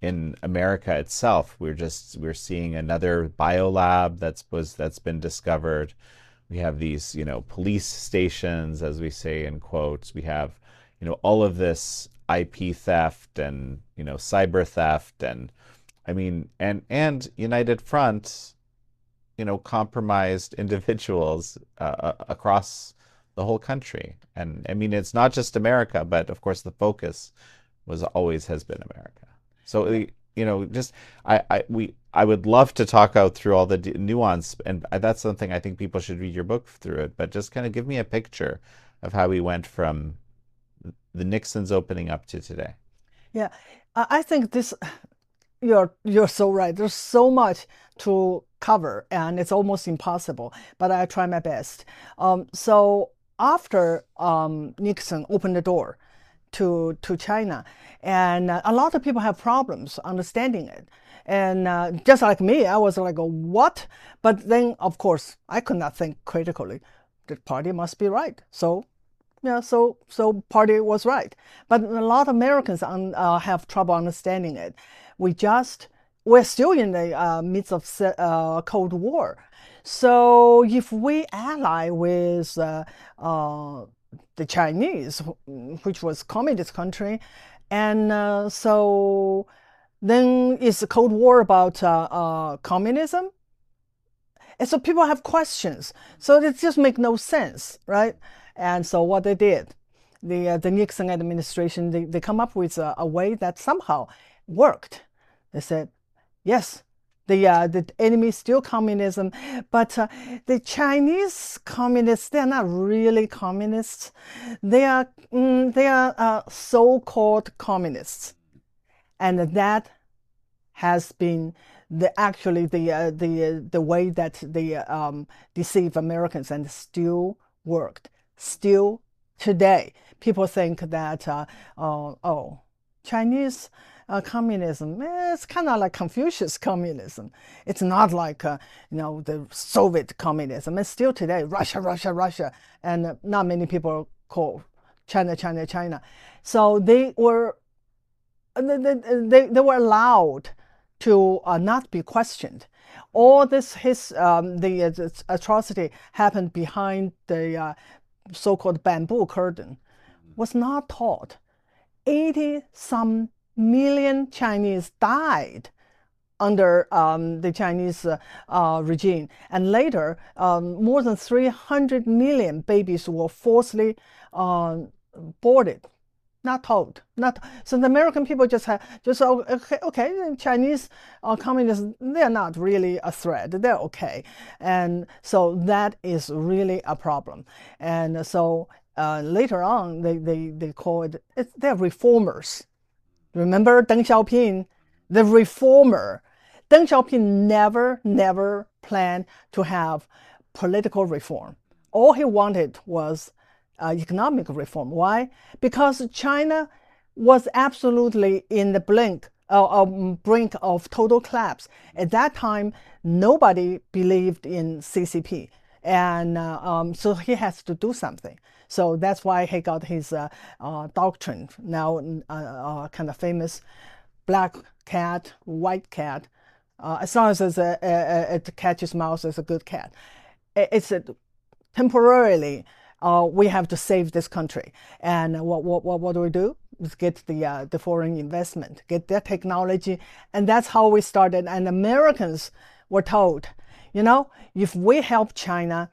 S2: in America itself. We're seeing another biolab that's been discovered. We have these, police stations, as we say in quotes. We have, all of this IP theft and, cyber theft and United Front, compromised individuals across the whole country. And it's not just America, but of course the focus has been America. So just I would love to talk out through all the nuance, and that's something I think people should read your book through it. But just kind of give me a picture of how we went from the Nixon's opening up to today.
S1: Yeah, I think this you're so right. There's so much to cover, and it's almost impossible. But I try my best. So after Nixon opened the door to China, and a lot of people have problems understanding it. And just like me, I was like, what? But then, of course, I could not think critically. The party must be right. So yeah, so party was right, but a lot of Americans have trouble understanding it. We're still in the midst of Cold War, so if we ally with the Chinese, which was communist country, and so then is the Cold War about communism? And so people have questions. So it just make no sense, right? And so what they did, the Nixon administration, they come up with a way that somehow worked. They said, yes, the enemy is still communism, but the Chinese communists, they're not really communists. They are so-called communists, and that has been actually the way that they deceive Americans, and still worked. Still today, people think that oh, Chinese communism, it's kind of like Confucius communism. It's not like the Soviet communism. It's still today Russia, Russia, Russia, and not many people call China, China, China. So they were allowed to not be questioned. All the atrocity happened behind the so-called bamboo curtain, was not taught. 80-some million Chinese died under the Chinese regime, and later more than 300 million babies were forcibly boarded. Not told. Not so. The American people just okay. Chinese communists, they're not really a threat. They're okay, and so that is really a problem. And so later on, they call they're reformers. Remember Deng Xiaoping, the reformer. Deng Xiaoping never planned to have political reform. All he wanted was economic reform. Why? Because China was absolutely in the brink of total collapse. At that time, nobody believed in CCP, and so he has to do something. So that's why he got his doctrine, now kind of famous, black cat, white cat. As long as it catches mouse, it's a good cat. It's temporarily we have to save this country. And what do we do? Is get the foreign investment, get their technology, and that's how we started. And Americans were told, if we help China,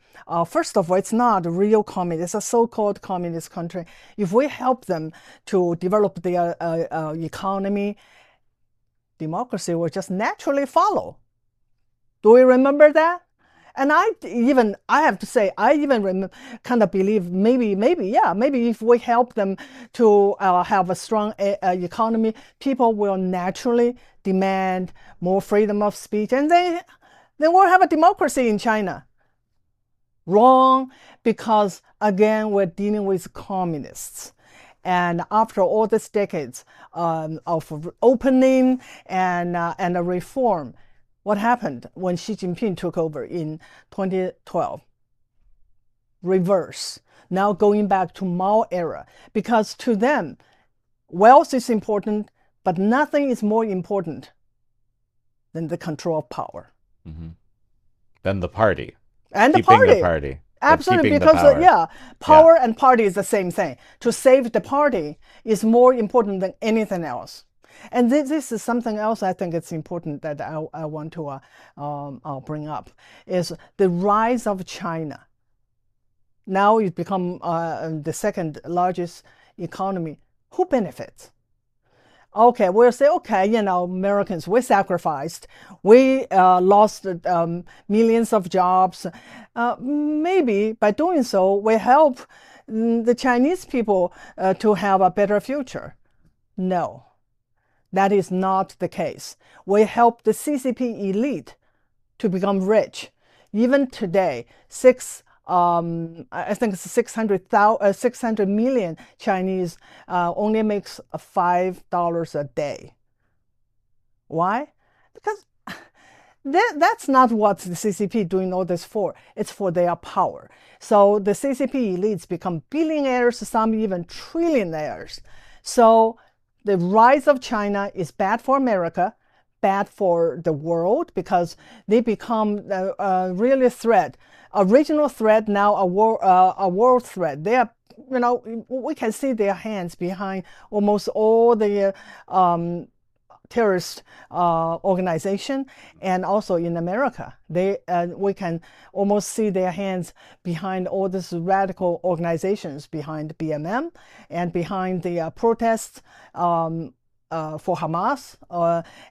S1: first of all, it's not a real communist, it's a so-called communist country. If we help them to develop their economy, democracy will just naturally follow. Do we remember that? And I have to say, I even kind of believe maybe if we help them to have a strong economy, people will naturally demand more freedom of speech, and then we'll have a democracy in China. Wrong, because again, we're dealing with communists. And after all these decades of opening and a reform, what happened when Xi Jinping took over in 2012? Reverse. Now going back to Mao era, because to them, wealth is important, but nothing is more important than the control of power.
S2: Mm-hmm. Then the party.
S1: And
S2: keeping
S1: the
S2: the party.
S1: Absolutely,
S2: because
S1: power and party is the same thing. To save the party is more important than anything else. And this is something else I think it's important that I want to bring up, is the rise of China. Now it's become the second largest economy. Who benefits? Okay, we'll say, okay, Americans, we sacrificed, we lost millions of jobs. Maybe by doing so, we help the Chinese people to have a better future. No, that is not the case. We help the CCP elite to become rich. Even today, I think it's 600 million Chinese only makes $5 a day. Why? Because that's not what the CCP doing all this for. It's for their power. So the CCP elites become billionaires, some even trillionaires. So the rise of China is bad for America, bad for the world because they become really a threat, a regional threat, now a world threat. They are, we can see their hands behind almost all the terrorist organization, and also in America, we can almost see their hands behind all these radical organizations, behind BMM and behind the protests for Hamas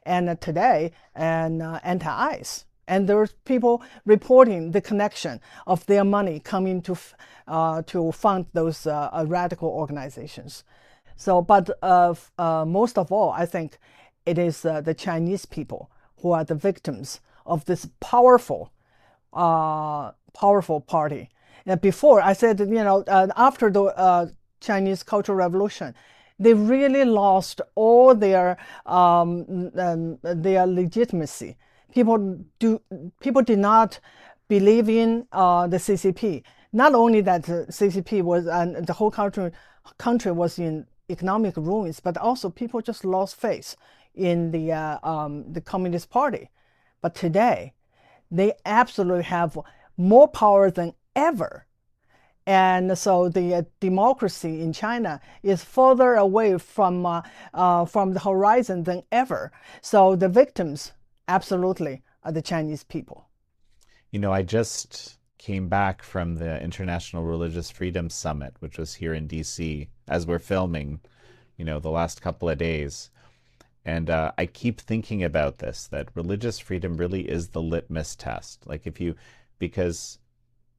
S1: and today and anti-ICE. And there's people reporting the connection of their money coming to fund those radical organizations. So, but most of all, I think it is the Chinese people who are the victims of this powerful party. And before I said, after the Chinese Cultural Revolution, they really lost all their legitimacy. People did not believe in the CCP. Not only that the CCP was and the whole country was in economic ruins, but also people just lost faith in the Communist Party. But today, they absolutely have more power than ever. And so the democracy in China is further away from the horizon than ever. So the victims absolutely are the Chinese people.
S2: I just came back from the International Religious Freedom Summit, which was here in DC, as we're filming, the last couple of days. And I keep thinking about this, that religious freedom really is the litmus test. Because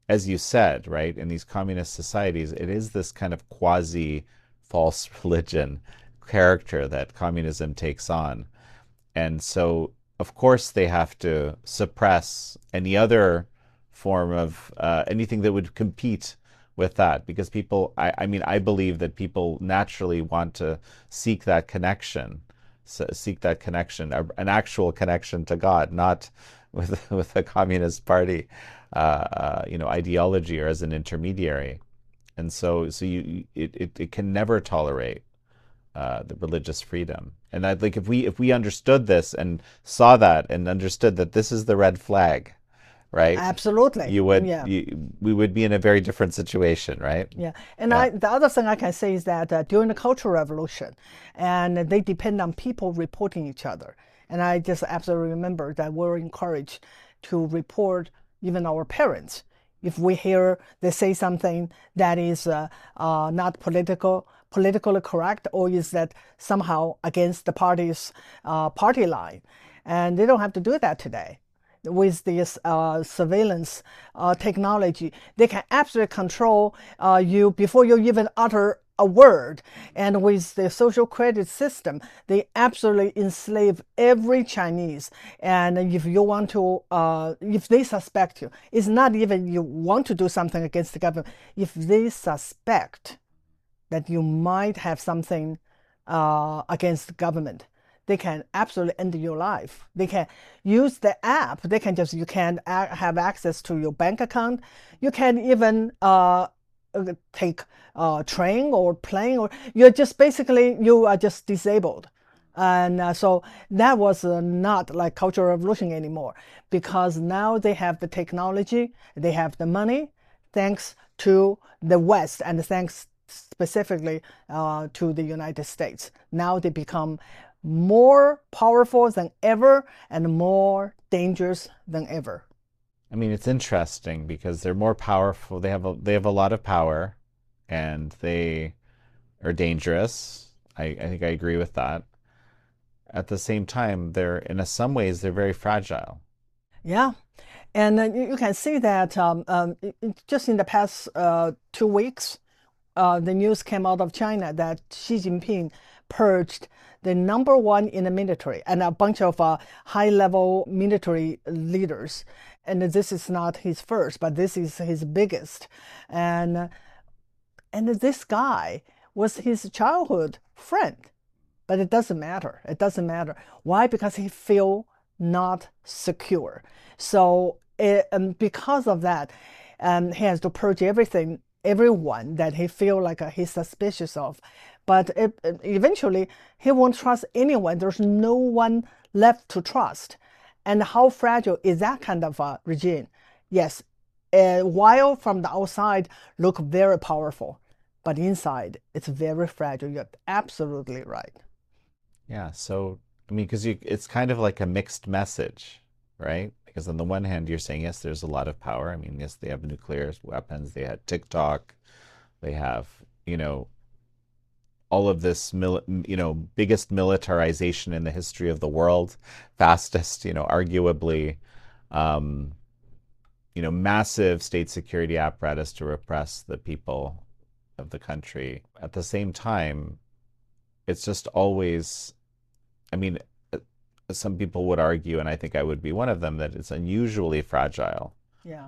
S2: as you said, right, in these communist societies, it is this kind of quasi false religion character that communism takes on. And so, of course, they have to suppress any other form of anything that would compete with that, because people, I believe that people naturally want to seek that connection, an actual connection to God, not with the Communist Party, ideology or as an intermediary. And so it can never tolerate the religious freedom. And I think if we understood this and saw that and understood that this is the red flag, right?
S1: Absolutely. Yeah.
S2: We would be in a very different situation, right?
S1: Yeah. And
S2: Yeah.
S1: the other thing I can say is that during the Cultural Revolution, and they depend on people reporting each other. And I just absolutely remember that we're encouraged to report even our parents. If we hear they say something that is not politically correct, or is that somehow against the party's party line. And they don't have to do that today. With this surveillance technology, they can absolutely control you before you even utter a word. And with the social credit system, they absolutely enslave every Chinese. And if you want to, if they suspect you, it's not even you want to do something against the government. If they suspect that you might have something against the government, they can absolutely end your life. They can use the app. You can have access to your bank account. You can even take a train or plane, or you are just disabled. And so that was not like Cultural Revolution anymore, because now they have the technology, they have the money, thanks to the West and thanks specifically to the United States. Now they become more powerful than ever and more dangerous than ever.
S2: I mean, it's interesting because they're more powerful. They have a lot of power, and they are dangerous. I think I agree with that. at the same time, they're in some ways they're very fragile.
S1: Yeah. And you can see that just in the past 2 weeks, the news came out of China that Xi Jinping purged the number one in the military and a bunch of high-level military leaders. And this is not his first, but this is his biggest. And and this guy was his childhood friend. But it doesn't matter. It doesn't matter. Why? Because he feel not secure. So because of that, he has to purge everyone that he feel like he's suspicious of. But eventually, he won't trust anyone. There's no one left to trust. And how fragile is that kind of regime? Yes, while from the outside look very powerful, but inside it's very fragile. You're absolutely right.
S2: Yeah, so I mean, because it's kind of like a mixed message, right? Because on the one hand, you're saying, yes, there's a lot of power. I mean, yes, they have nuclear weapons, they had TikTok, they have, you know, all of this, biggest militarization in the history of the world, fastest, arguably, um, massive state security apparatus to repress the people of the country. At the same time, it's just always, I mean, some people would argue, and I think I would be one of them, that it's unusually fragile.
S1: Yeah.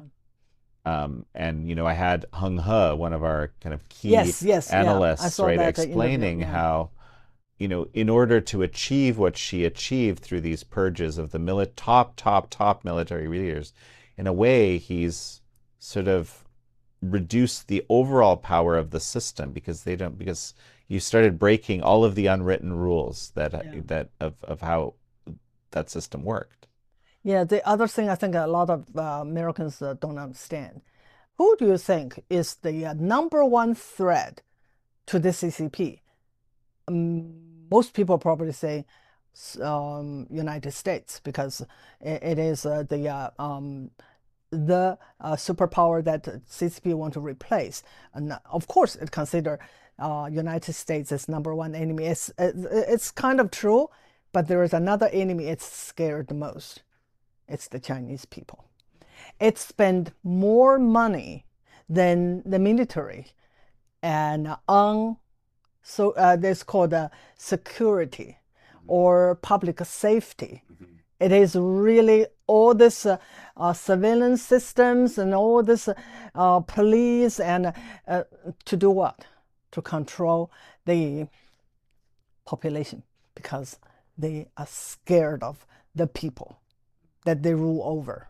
S2: And I had Hung He, one of our kind of key
S1: Yes, yes, yeah. I
S2: analysts,
S1: saw
S2: right,
S1: that interview.
S2: explaining
S1: Yeah.
S2: how, in order to achieve what she achieved through these purges of the top military leaders, in a way, he's sort of reduced the overall power of the system because you started breaking all of the unwritten rules
S1: Yeah.
S2: of how that system worked.
S1: Yeah. The other thing I think a lot of Americans don't understand. Who do you think is the number one threat to the CCP? Most people probably say United States because it is the superpower that CCP want to replace. And of course, it consider United States as number one enemy. It's kind of true, but there is another enemy it's scared the most. It's the Chinese people. It spend more money than the military and on so this called security or public safety. It is really all this surveillance systems and all this police and to do what? To control the population because they are scared of the people that they rule over.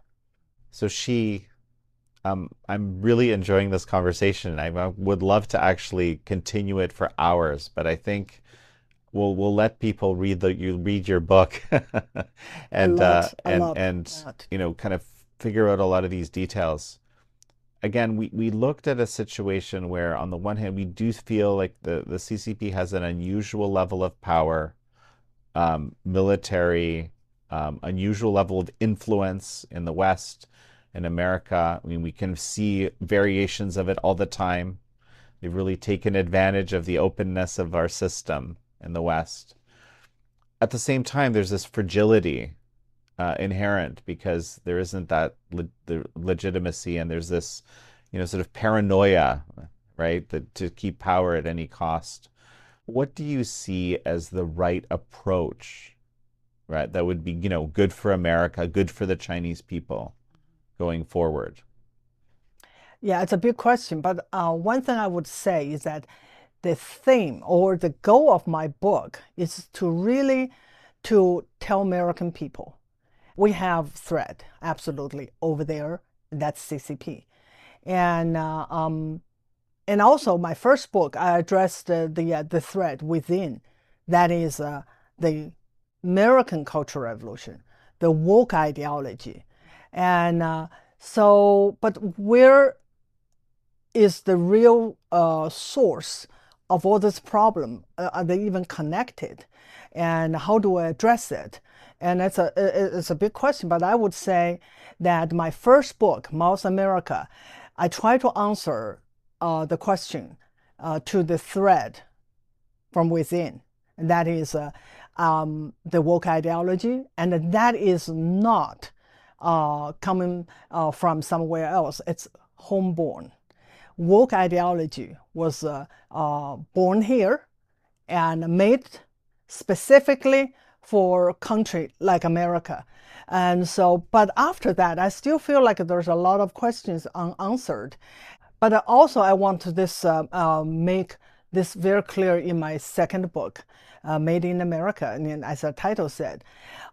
S2: So I'm really enjoying this conversation. I would love to actually continue it for hours, but I think we'll let people read your book
S1: A
S2: and
S1: lot, a lot, a
S2: and
S1: lot.
S2: kind of figure out a lot of these details. Again, we looked at a situation where on the one hand we do feel like the CCP has an unusual level of power, military, unusual level of influence in the West, in America. I mean, we can see variations of it all the time. They've really taken advantage of the openness of our system in the West. At the same time, there's this fragility inherent because there isn't that the legitimacy, and there's this, sort of paranoia, right, that to keep power at any cost. What do you see as the right approach, right, that would be, good for America, good for the Chinese people going forward?
S1: Yeah, it's a big question, but one thing I would say is that the theme or the goal of my book is to really to tell American people we have threat absolutely over there. That's CCP, and and also my first book I addressed the threat within, that is the American Cultural Revolution, the woke ideology, and but where is the real source of all this problem? Are they even connected? And how do I address it? And it's a big question, but I would say that my first book, Mouse America, I try to answer the question to the threat from within. And that is the woke ideology, and that is not coming from somewhere else. It's homeborn. Woke ideology was born here and made specifically for a country like America. And so, but after that, I still feel like there's a lot of questions unanswered. But also, I want to make this very clear in my second book, Made in America. And as the title said,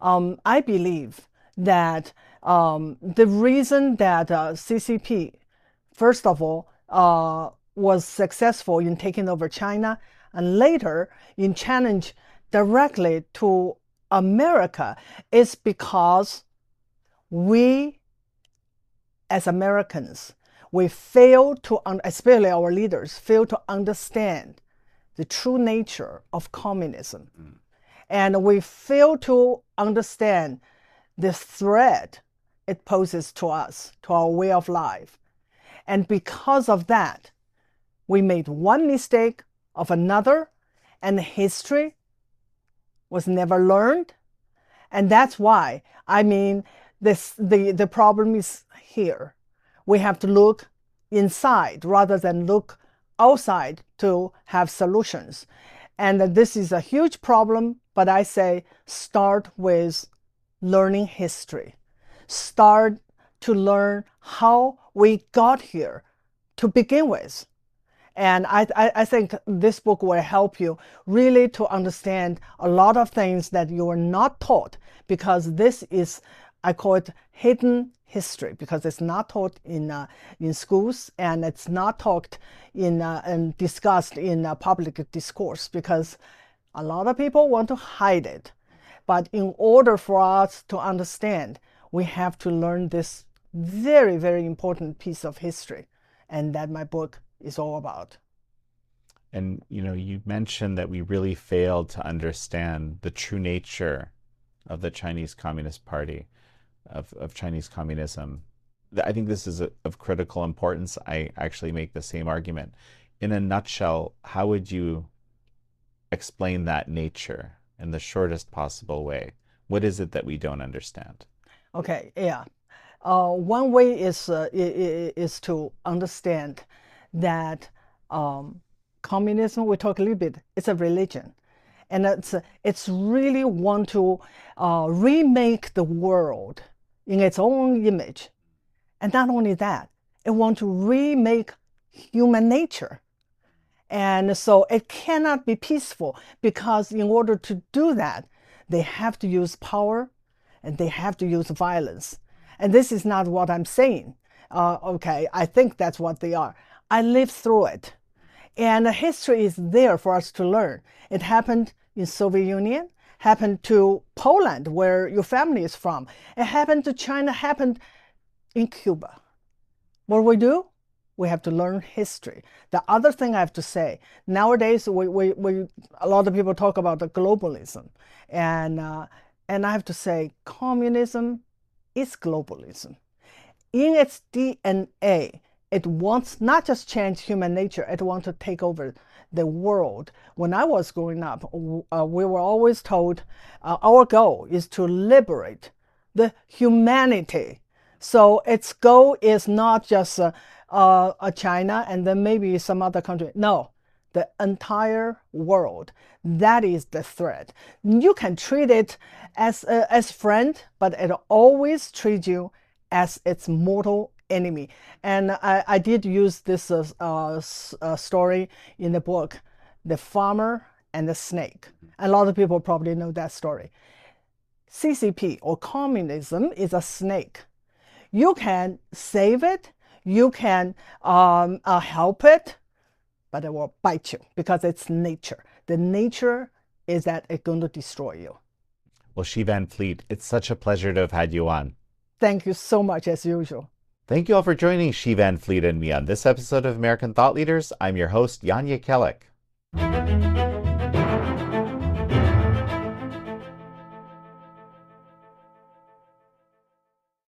S1: I believe that the reason that CCP, first of all, was successful in taking over China, and later in challenge directly to America, is because we, as Americans, we fail to, especially our leaders, fail to understand the true nature of communism. And we fail to understand the threat it poses to us, to our way of life. And because of that, we made one mistake of another, and history was never learned. And that's why, the problem is here. We have to look inside rather than look outside to have solutions. And this is a huge problem, but I say start with learning history. Start to learn how we got here to begin with. And I think this book will help you really to understand a lot of things that you are not taught, because this is, I call it hidden history, because it's not taught in schools, and it's not taught and discussed in public discourse, because a lot of people want to hide it. But in order for us to understand, we have to learn this very, very important piece of history, and that my book is all about.
S2: And you mentioned that we really failed to understand the true nature of the Chinese Communist Party, of Chinese communism. I think this is of critical importance. I actually make the same argument. In a nutshell, how would you explain that nature in the shortest possible way? What is it that we don't understand?
S1: Okay, yeah. One way is to understand that communism, we talk a little bit, it's a religion. And it's really want to remake the world in its own image. And not only that, it want to remake human nature. And so it cannot be peaceful, because in order to do that, they have to use power and they have to use violence. And this is not what I'm saying. Okay, I think that's what they are. I lived through it. And history is there for us to learn. It happened in Soviet Union, happened to Poland, where your family is from. It happened to China, happened in Cuba. What do? We have to learn history. The other thing I have to say, nowadays, a lot of people talk about the globalism. And I have to say, communism is globalism. In its DNA, it wants not just change human nature, it wants to take over the world. When I was growing up, we were always told our goal is to liberate the humanity. So its goal is not just China and then maybe some other country. No, the entire world. That is the threat. You can treat it as friend, but it always treats you as its mortal enemy. And I did use this story in the book, The Farmer and the Snake. A lot of people probably know that story. CCP, or communism, is a snake. You can save it, you can help it, but it will bite you, because it's nature. The nature is that it's going to destroy you.
S2: Well, Xi Van Fleet, it's such a pleasure to have had you on.
S1: Thank you so much, as usual.
S2: Thank you all for joining Xi Van Fleet and me on this episode of American Thought Leaders. I'm your host, Jan Jekielek.